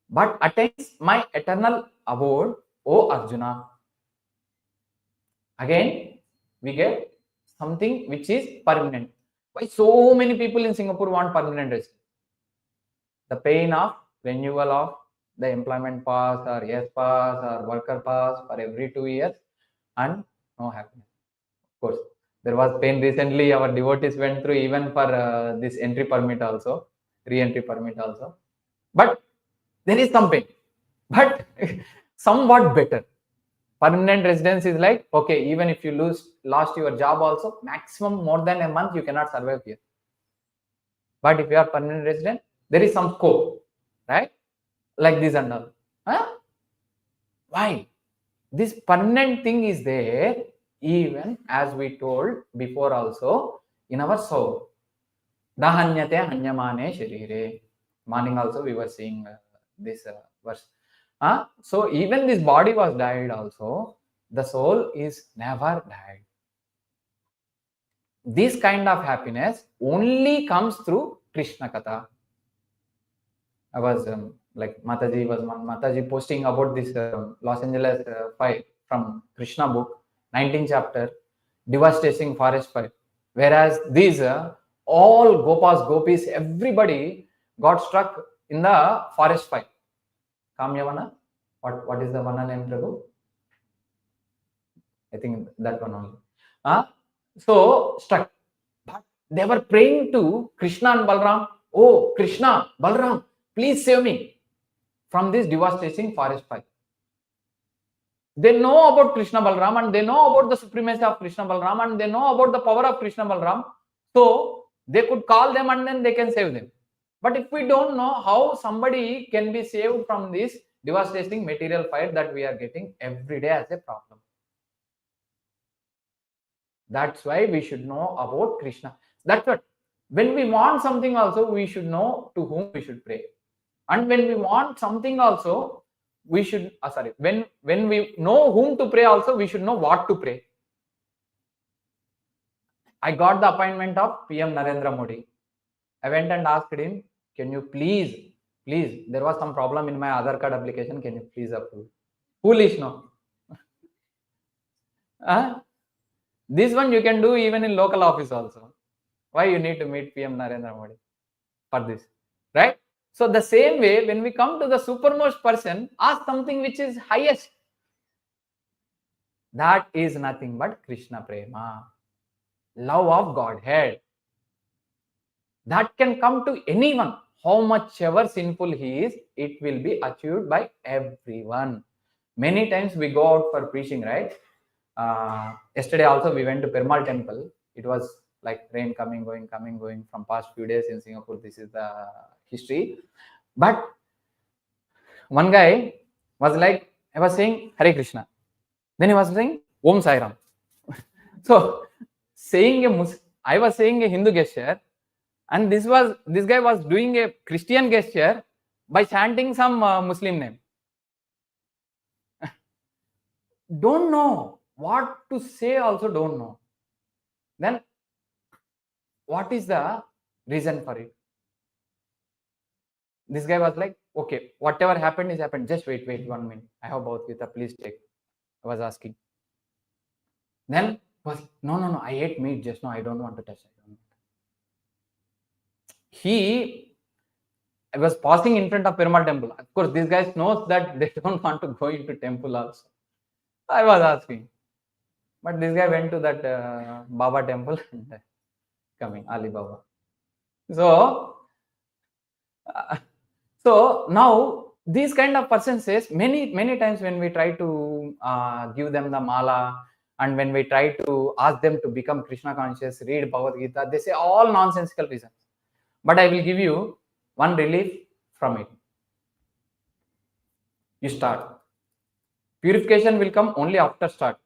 But attains my eternal abode, O Arjuna. Again, we get something which is permanent. Why so many people in Singapore want permanent residence? The pain of renewal of the employment pass or yes pass or worker pass for every 2 years and no happiness. Of course, there was pain recently. Our devotees went through even for this entry permit also. re-entry permit also. But there is some pain, but somewhat better. Permanent residence is like, okay, even if you lost your job also, maximum more than a month, you cannot survive here. But if you are permanent resident, there is some scope, right? Like this and all. Huh? Why? This permanent thing is there, even as we told before also, in our soul. Dahanyate hanyamane sharire. Morning also we were seeing this verse. So even this body was died also, the soul is never died. This kind of happiness only comes through Krishna Katha. I was like Mataji posting about this Los Angeles fire from Krishna book, 19th chapter, devastating forest fire. Whereas these all Gopas, Gopis, everybody got struck in the forest fire. Kamyavana, what is the Vana name, Prabhu? I think that one only. So struck. But they were praying to Krishna and Balram. Oh, Krishna, Balram, please save me from this devastating forest fire. They know about Krishna Balram and they know about the supremacy of Krishna Balram and they know about the power of Krishna Balram. So they could call them and then they can save them. But if we don't know how somebody can be saved from this devastating material fire that we are getting every day as a problem. That's why we should know about Krishna. That's what. When we want something also, we should know to whom we should pray. And when we want something also, we should, when we know whom to pray also, we should know what to pray. I got the appointment of PM Narendra Modi. I went and asked him, can you please, there was some problem in my Aadhaar card application, can you please approve? Foolish, no? This one you can do even in local office also. Why you need to meet PM Narendra Modi for this, right? So the same way, when we come to the supermost person, ask something which is highest. That is nothing but Krishna Prema, love of Godhead. That can come to anyone. How much ever sinful he is, it will be achieved by everyone. Many times we go out for preaching, right? Yesterday also we went to Perumal temple. It was like rain coming, going from past few days in Singapore. This is the history. But one guy was like, I was saying Hare Krishna. Then he was saying Om Sai Ram. So I was saying a Hindu gesture, and this guy was doing a Christian gesture by chanting some Muslim name. Don't know what to say, also don't know. Then what is the reason for it? This guy was like, okay, whatever happened is happened. Just wait 1 minute. I have Bhagavad-gīta, please take. I was asking. Then was no, I ate meat just now. I don't want to touch. He was passing in front of Perumal temple. Of course, these guys knows that they don't want to go into temple also. I was asking. But this guy went to that Baba temple and coming, Ali Baba. So now these kind of person says many times when we try to give them the mala and when we try to ask them to become Krishna conscious, read Bhagavad Gita, they say all nonsensical reasons. But I will give you one relief from it. You start. Purification will come only after start.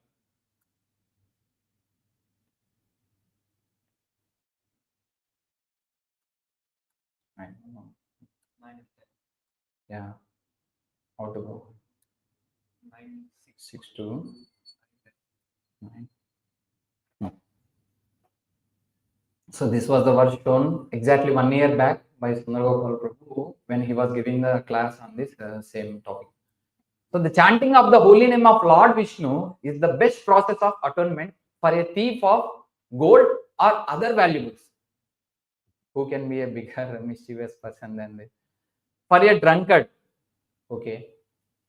Yeah. How to go? 962. 9. No. So this was the verse shown exactly 1 year back by Gopāl Prabhu when he was giving the class on this same topic. So the chanting of the holy name of Lord Vishnu is the best process of atonement for a thief of gold or other valuables. Who can be a bigger mischievous person than this? For a drunkard, okay,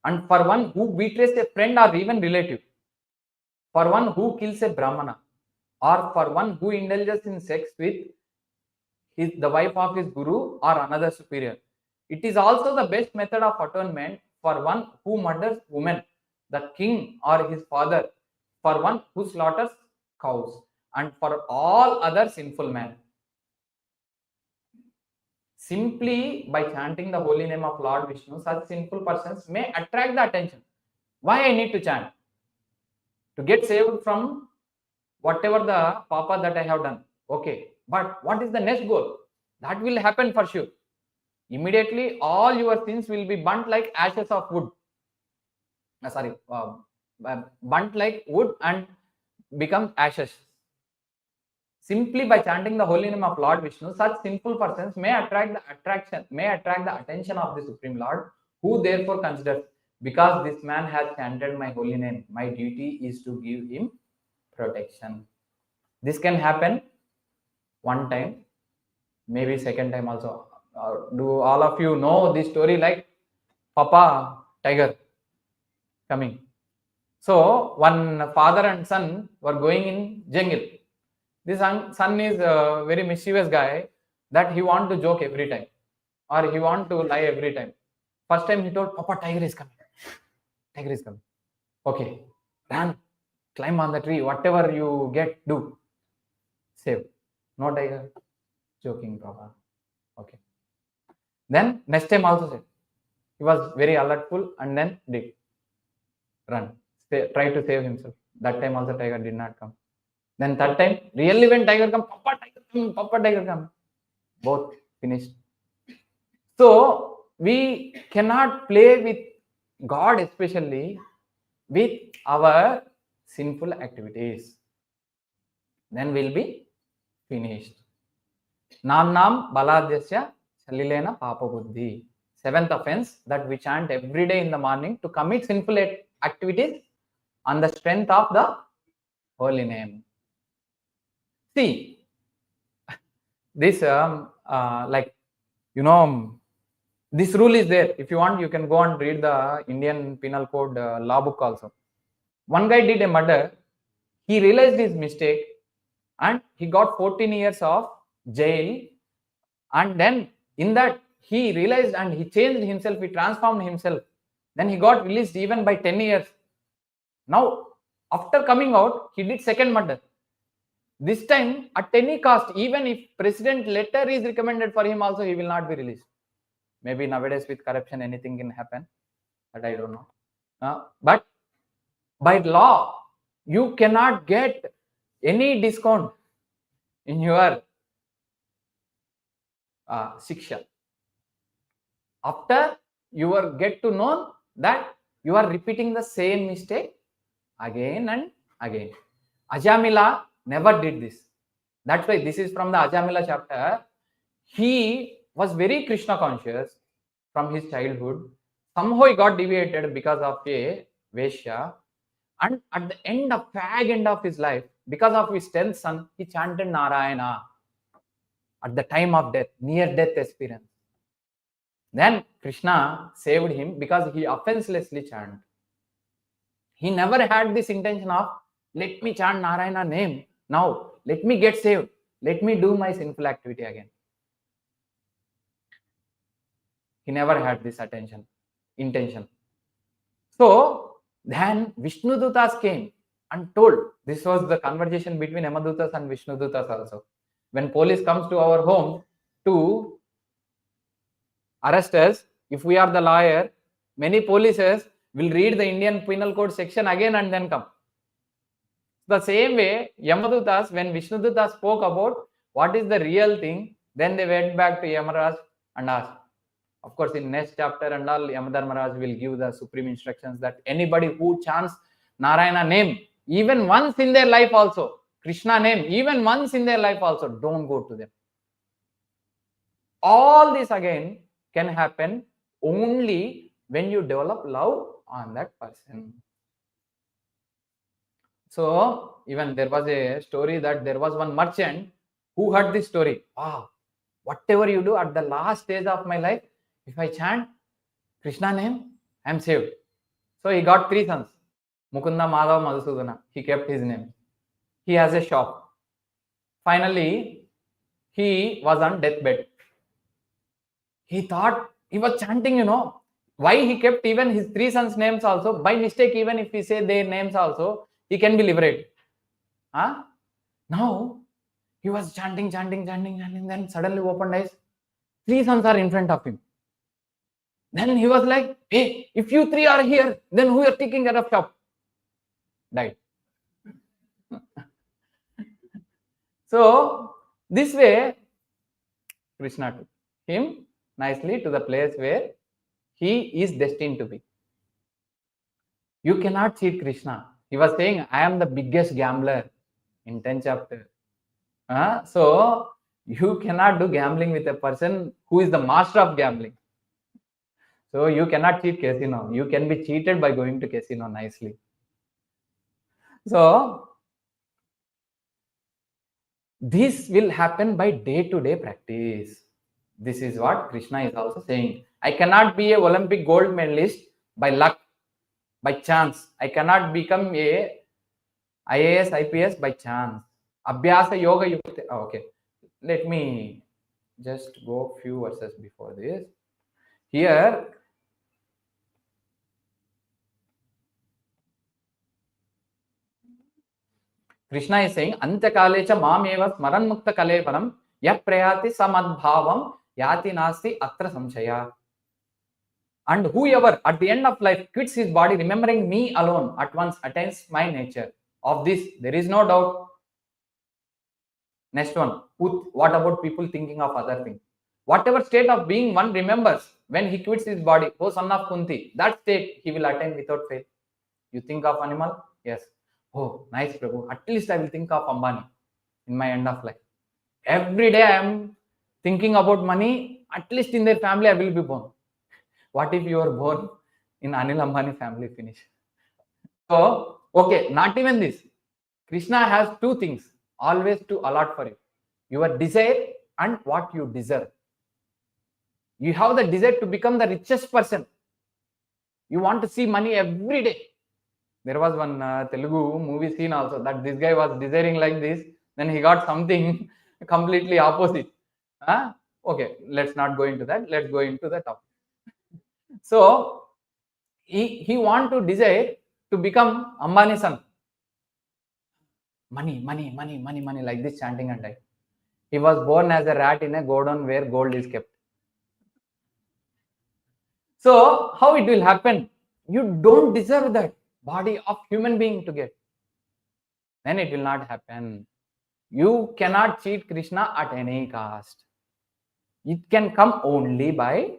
and for one who betrays a friend or even relative, for one who kills a brahmana, or for one who indulges in sex with the wife of his guru or another superior. It is also the best method of atonement for one who murders women, the king or his father, for one who slaughters cows, and for all other sinful men. Simply by chanting the holy name of Lord Vishnu, such sinful persons may attract the attention. Why I need to chant? To get saved from whatever the papa that I have done. Okay, but what is the next goal? That will happen for sure. Immediately, all your sins will be burnt like ashes of wood. Burnt like wood and become ashes. Simply by chanting the holy name of Lord Vishnu, such sinful persons may attract the attention of the Supreme Lord, who therefore considers, because this man has chanted my holy name, my duty is to give him protection. This can happen one time, maybe second time also. Do all of you know this story like Papa Tiger coming? So one father and son were going in jungle. This son is a very mischievous guy that he want to joke every time or he want to lie every time. First time he told, Papa, tiger is coming. Tiger is coming. Okay, run, climb on the tree, whatever you get, do. Save. No tiger. Joking, Papa. Okay. Then next time also said. He was very alertful and then did. Run. Try to save himself. That time also tiger did not come. Then third time, really when tiger come, Papa tiger come, Papa tiger come. Both finished. So we cannot play with God, especially with our sinful activities. Then we'll be finished. Nam baladhyasya salilena papa buddhi. Seventh offense that we chant every day in the morning to commit sinful activities on the strength of the holy name. See, this this rule is there. If you want, you can go and read the Indian Penal Code law book also. One guy did a murder. He realized his mistake and he got 14 years of jail. And then in that, he realized and he changed himself. He transformed himself. Then he got released even by 10 years. Now, after coming out, he did second murder. This time, at any cost, even if president letter is recommended for him also, he will not be released. Maybe nowadays with corruption, anything can happen. But I don't know. But by law, you cannot get any discount in your shiksha. After you get to know that you are repeating the same mistake again and again. Ajamila never did this. That's why this is from the Ajamila chapter. He was very Krishna conscious from his childhood. Somehow he got deviated because of a Vaishya. And at the end of his life, because of his 10th son, he chanted Narayana at the time of death, near death experience. Then Krishna saved him because he offenselessly chanted. He never had this intention of, let me chant Narayana name. Now, let me get saved. Let me do my sinful activity again. He never had this intention. So, then Vishnu Dutas came and told, this was the conversation between Yamadutas and Vishnu Dutas also. When police comes to our home to arrest us, if we are the lawyer, many polices will read the Indian Penal Code section again and then come. The same way, Yamadutas, when Vishnu Dutas spoke about what is the real thing, then they went back to Yamaraj and asked. Of course, in next chapter and all, Yamadharmaraj will give the supreme instructions that anybody who chants Narayana name, even once in their life also, Krishna name, even once in their life also, don't go to them. All this again can happen only when you develop love on that person. So, even there was a story that there was one merchant who heard this story. Wow, whatever you do at the last stage of my life, if I chant Krishna name, I am saved. So he got 3 sons. Mukunda, Madhava, Madhusudana. He kept his name. He has a shop. Finally, he was on deathbed. He thought he was chanting, why he kept even his 3 sons' names also. By mistake, even if we say their names also, he can be liberated. Now, he was chanting, then suddenly opened eyes. 3 sons are in front of him. Then he was like, hey, if you 3 are here, then who are taking care of shop? Died. So, this way, Krishna took him nicely to the place where he is destined to be. You cannot cheat Krishna. He was saying, I am the biggest gambler in 10th chapter. So, you cannot do gambling with a person who is the master of gambling. So, you cannot cheat casino. You can be cheated by going to casino nicely. So, this will happen by day-to-day practice. This is what Krishna is also saying. I cannot be a Olympic gold medalist by luck, by chance. I cannot become a IAS, IPS by chance. Abhyasa yoga yukta. Okay. Let me just go few verses before this. Here, Krishna is saying, Antyakalecha mameva smaran mukta kalevaram yah prayati samadbhavam yati nasti atra samshaya. And whoever at the end of life quits his body remembering me alone at once attains my nature. Of this, there is no doubt. Next one, what about people thinking of other things? Whatever state of being one remembers when he quits his body, O son of Kunti, that state he will attain without fail. You think of animal? Yes. Oh, nice, Prabhu. At least I will think of Ambani in my end of life. Every day I am thinking about money. At least in their family I will be born. What if you are born in Anil Ambani family? Finish. So, okay, not even this. Krishna has 2 things always to allot for you. Your desire and what you deserve. You have the desire to become the richest person. You want to see money every day. There was one Telugu movie scene also that this guy was desiring like this. Then he got something completely opposite. Okay, let's not go into that. Let's go into the topic. So, he want to desire to become Ambani's son. Money, like this chanting and die. He was born as a rat in a godown where gold is kept. So, how it will happen? You don't deserve that body of human being to get. Then it will not happen. You cannot cheat Krishna at any cost. It can come only by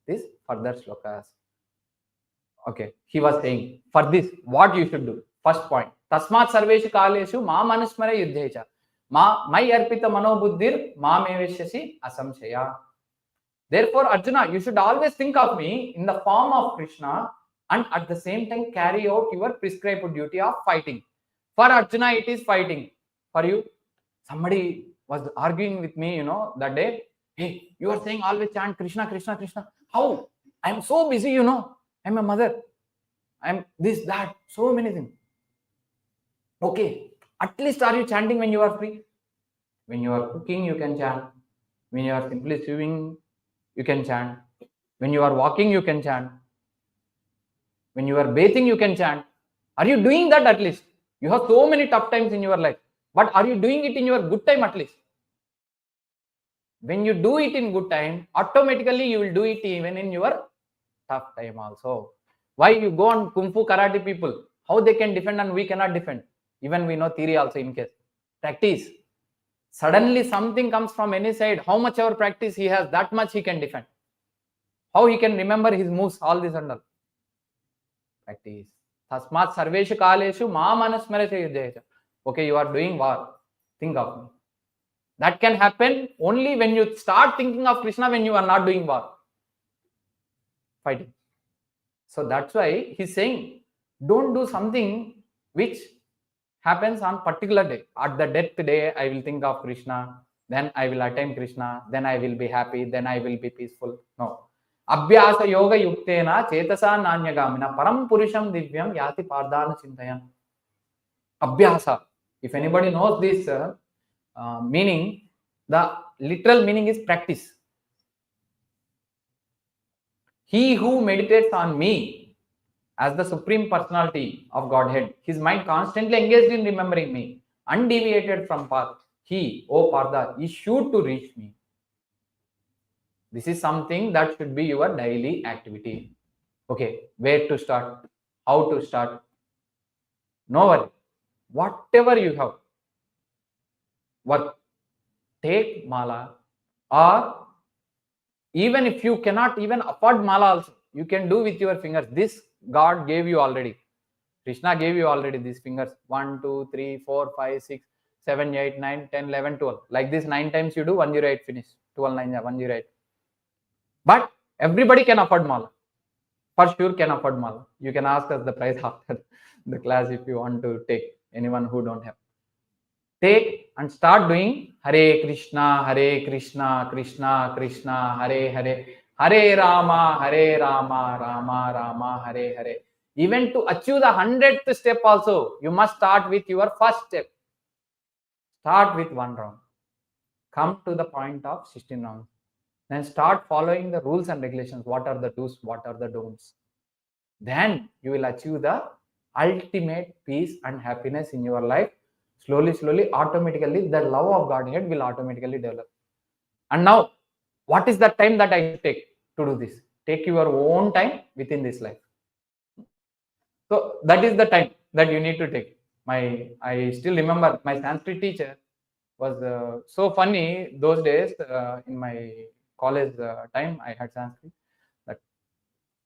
this further slokas. Okay, he was saying, for this, what you should do? First point, Tasmat sarveshu kaleshu ma manusmara yuddhecha mai arpita manobuddhir ma mevishyasi asamshaya. Therefore, Arjuna, you should always think of me in the form of Krishna and at the same time carry out your prescribed duty of fighting. For Arjuna, it is fighting. For you, somebody was arguing with me, that day. Hey, you are saying always chant Krishna, Krishna, Krishna. How? I am so busy, I'm a mother. I'm this, that, so many things. Okay, at least are you chanting when you are free? When you are cooking, you can chant. When you are simply swimming, you can chant. When you are walking, you can chant. When you are bathing, you can chant. Are you doing that at least? You have so many tough times in your life. But are you doing it in your good time at least? When you do it in good time, automatically you will do it even in your tough time also. Why you go on Kung Fu Karate people? How they can defend and we cannot defend? Even we know theory also in case. Practice. Suddenly something comes from any side. How much our practice he has, that much he can defend. How he can remember his moves, all this and all. Practice. Tasmat sarveshu kaleshu ma manusmara yuddhecha. Okay, you are doing war. Think of me. That can happen only when you start thinking of Krishna when you are not doing war. Fighting. So that's why he's saying, don't do something which happens on particular day. At the death day, I will think of Krishna, then I will attain Krishna, then I will be happy, then I will be peaceful. No. Abhyasa yoga yuktena chetasa nanyagamina param purusham divyam yati pardana chintayan. Abhyasa. If anybody knows this meaning, The literal meaning is practice. He who meditates on me as the Supreme Personality of Godhead, his mind constantly engaged in remembering me, undeviated from path, he, O Partha, is sure to reach me. This is something that should be your daily activity. Okay, where to start? How to start? No worry. Whatever you have, work. Take mala, or even if you cannot even afford mala also, you can do with your fingers. This God gave you already. Krishna gave you already these fingers. 1, 2, 3, 4, 5, 6, 7, 8, 9, 10, 11, 12. Like this 9 times you do, 108 finish. 12, 9, 108. But everybody can afford mala. For sure can afford mala. You can ask us the price after the class if you want to take, anyone who don't have. Take and start doing Hare Krishna, Krishna Krishna, Hare Hare, Hare Rama, Rama Rama, Hare Hare. Even to achieve the 100th step also, you must start with your first step. Start with 1 round. Come to the point of 16 rounds. Then start following the rules and regulations. What are the do's, what are the don'ts? Then you will achieve the ultimate peace and happiness in your life. Slowly, automatically, the love of Godhead will automatically develop. And now, what is the time that I take to do this? Take your own time within this life. So that is the time that you need to take. I still remember my Sanskrit teacher was so funny those days. In my college time, I had Sanskrit.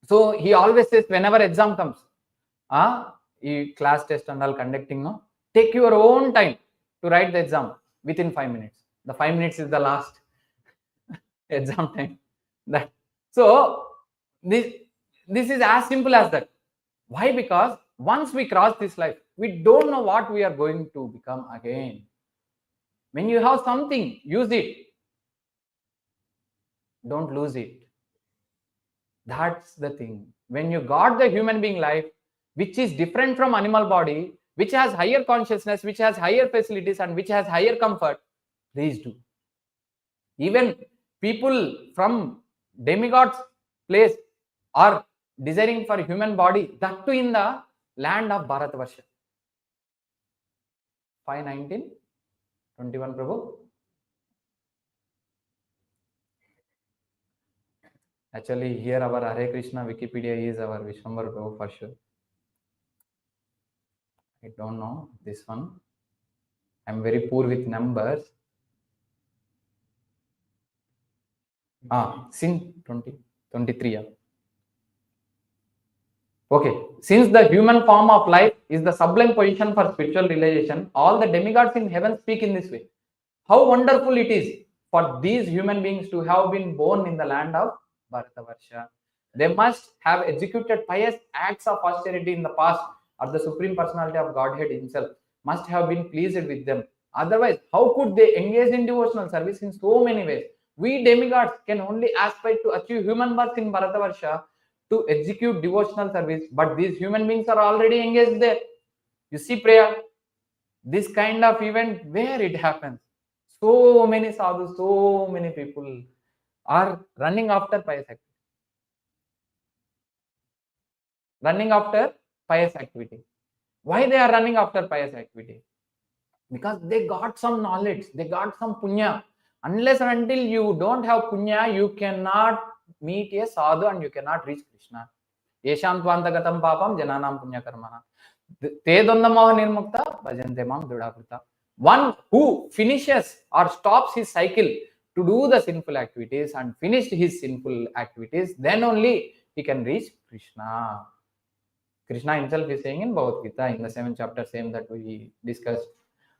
So he always says, whenever exam comes, class test and all conducting, no, take your own time to write the exam within 5 minutes. The 5 minutes is the last exam time. So this is as simple as that. Why? Because once we cross this life, we don't know what we are going to become again. When you have something, use it. Don't lose it. That's the thing. When you got the human being life, which is different from animal body, which has higher consciousness, which has higher facilities, and which has higher comfort, please do. Even people from demigods place are desiring for human body, that too in the land of Bharatavarsha. 5:19, 21 Prabhu. Actually, here our Hare Krishna Wikipedia is our Vishwambar Prabhu for sure. I don't know this one. I'm very poor with numbers. Sin 23. Yeah. Okay. Since the human form of life is the sublime position for spiritual realization, all the demigods in heaven speak in this way. How wonderful it is for these human beings to have been born in the land of Bharatavarsha. They must have executed pious acts of austerity in the past, or the Supreme Personality of Godhead himself must have been pleased with them. Otherwise, how could they engage in devotional service in so many ways? We demigods can only aspire to achieve human birth in Bharatavarsha to execute devotional service, but these human beings are already engaged there. You see, prayer, this kind of event where it happens, so many sadhus, so many people are running after pious activity. Why they are running after pious activity? Because they got some knowledge, they got some punya. Unless and until you don't have punya, you cannot meet a sadhu and you cannot reach Krishna. Yesham tvantagatam papam jananam punya karmana. Te dondamaha nirmukta bhajante mam dridhakrita. One who finishes or stops his cycle to do the sinful activities and finished his sinful activities, then only he can reach Krishna. Krishna himself is saying in Bhagavad Gita in the 7th chapter, same that we discussed.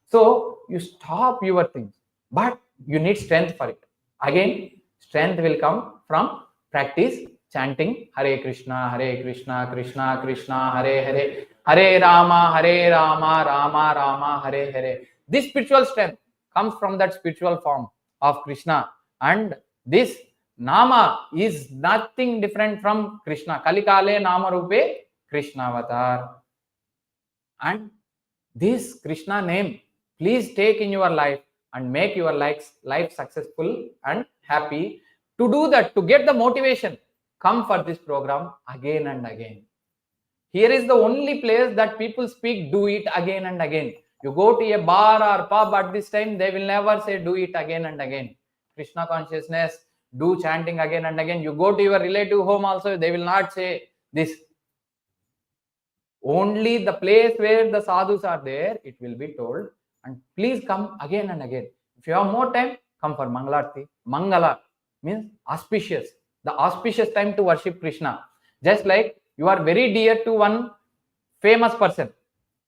So you stop your things, but you need strength for it. Again, strength will come from practice chanting Hare Krishna, Krishna Krishna, Hare Hare, Hare Rama, Rama Rama, Hare Hare. This spiritual strength comes from that spiritual form of Krishna, and this Nama is nothing different from Krishna. Kalikale Nama Rupe Krishna Avatar. And this Krishna name, please take in your life and make your life successful and happy. To do that, to get the motivation, come for this program again and again. Here is the only place that people speak, do it again and again. You go to a bar or pub at this time, they will never say do it again and again. Krishna consciousness, do chanting again and again. You go to your relative home also, they will not say this. Only the place where the sadhus are there, it will be told. And please come again and again. If you have more time, come for Mangalarti. Mangala means auspicious. The auspicious time to worship Krishna. Just like you are very dear to one famous person.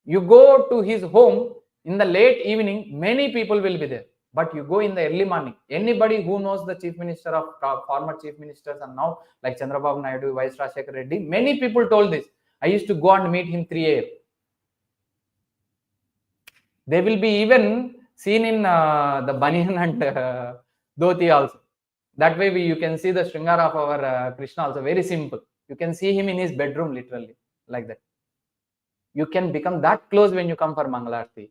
You go to his home in the late evening, many people will be there. But you go in the early morning. Anybody who knows the chief minister of former chief ministers and now like Chandrababu Naidu, Vice Rajshekar Reddy, many people told this. I used to go and meet him 3 a.m. They will be even seen in the banyan and dhoti also. That way you can see the Sringara of our Krishna also. Very simple. You can see him in his bedroom literally like that. You can become that close when you come for Mangalarti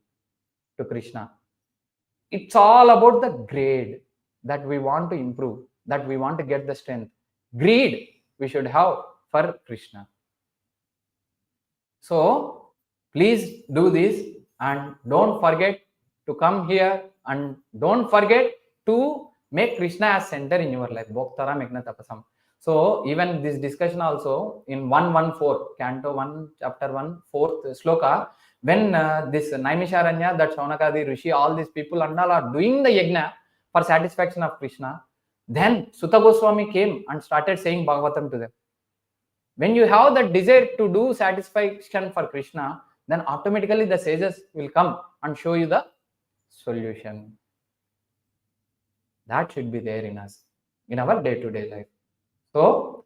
to Krishna. It's all about the grade that we want to improve, that we want to get the strength. Greed we should have for Krishna. So please do this and don't forget to come here and don't forget to make Krishna as center in your life. Bhoktāraṁ, yajña-tapasāṁ. So even this discussion also in 114, Canto 1, Chapter 1, 4th Sloka, when this Naimisharanya, that Shaunakadi, Rishi, all these people and all are doing the yajna for satisfaction of Krishna, then Sutta Goswami came and started saying Bhagavatam to them. When you have that desire to do satisfaction for Krishna, then automatically the sages will come and show you the solution. That should be there in us, in our day-to-day life. So,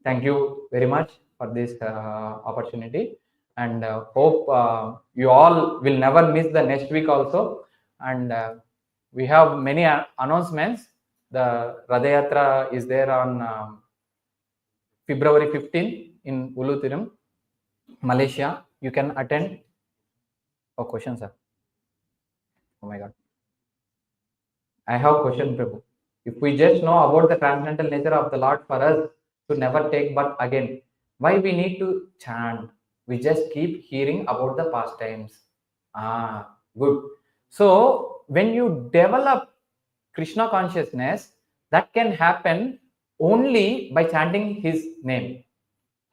thank you very much for this opportunity, and hope you all will never miss the next week also. And we have many announcements. The Radha is there on February 15 in Uluthurem, Malaysia. You can attend. Oh, questions, sir. Oh my God. I have a question, Prabhu. If we just know about the transcendental nature of the Lord for us to never take birth again, why we need to chant? We just keep hearing about the pastimes. Good. So when you develop Krishna consciousness, that can happen only by chanting his name.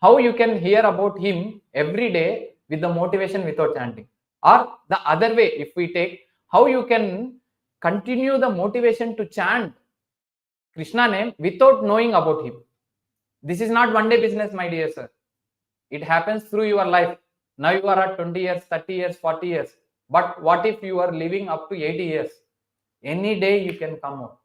How you can hear about him every day with the motivation without chanting? Or the other way, if we take, how you can continue the motivation to chant Krishna name without knowing about him? This is not one day business, my dear sir. It happens through your life. Now you are at 20 years, 30 years, 40 years. But what if you are living up to 80 years? Any day you can come out.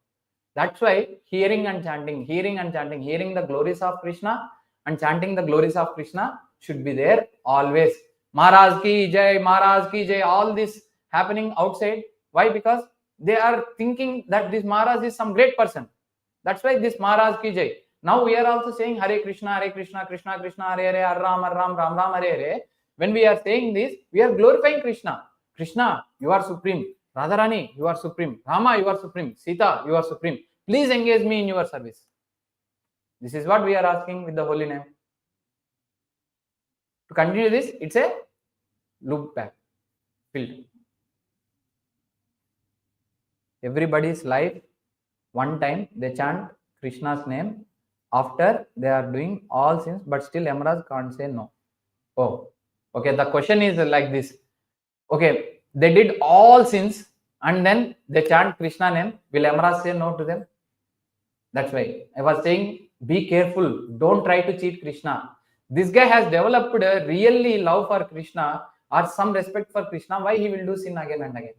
That's why hearing and chanting, hearing the glories of Krishna and chanting the glories of Krishna should be there always. Maharaj ki jai, all this happening outside. Why? Because they are thinking that this Maharaj is some great person. That's why this Maharaj ki jai. Now we are also saying Hare Krishna, Krishna Krishna, Hare Hare, Hare Ram, Ram Ram, Hare Hare. When we are saying this, we are glorifying Krishna. Krishna, you are supreme. Radharani, you are supreme. Rama, you are supreme. Sita, you are supreme. Please engage me in your service. This is what we are asking with the holy name. To continue this, it's a loop back. Filled. Everybody's life, one time they chant Krishna's name after they are doing all sins, but still Yamaraj can't say no. Oh, okay. The question is like this. Okay, they did all sins and then they chant Krishna name. Will Yamaraj say no to them? That's why I was saying, be careful. Don't try to cheat Krishna. This guy has developed a really love for Krishna or some respect for Krishna. Why he will do sin again and again?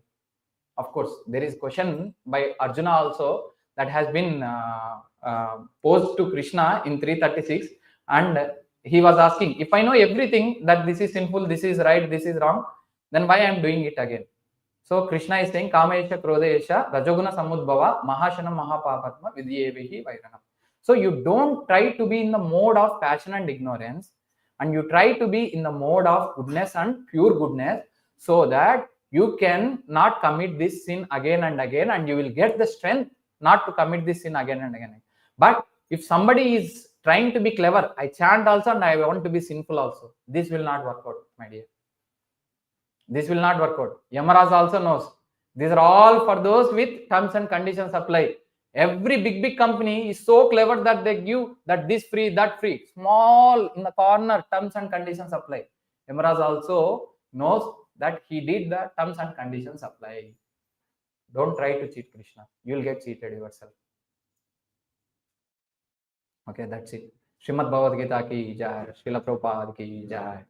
Of course, there is question by Arjuna also that has been posed to Krishna in 336, and he was asking, if I know everything that this is sinful, this is right, this is wrong, then why I am doing it again? So Krishna is saying, Kamesha Krodesha Rajoguna Samudbhava Mahashanam Mahapapatma Vidyevehi Vairanam. So you don't try to be in the mode of passion and ignorance, and you try to be in the mode of goodness and pure goodness, so that you can not commit this sin again and again, and you will get the strength not to commit this sin again and again. But if somebody is trying to be clever, I chant also and I want to be sinful also, this will not work out, my dear. This will not work out. Yamaraj also knows. These are all for those with terms and conditions apply. Every big company is so clever that they give that this free, that free. Small in the corner, terms and conditions apply. Yamaraj also knows that he did the terms and conditions apply. Don't try to cheat Krishna. You will get cheated yourself. Okay, that's it. Srimad Bhagavad Gita ki jai. Srila Prabhupada ki jai.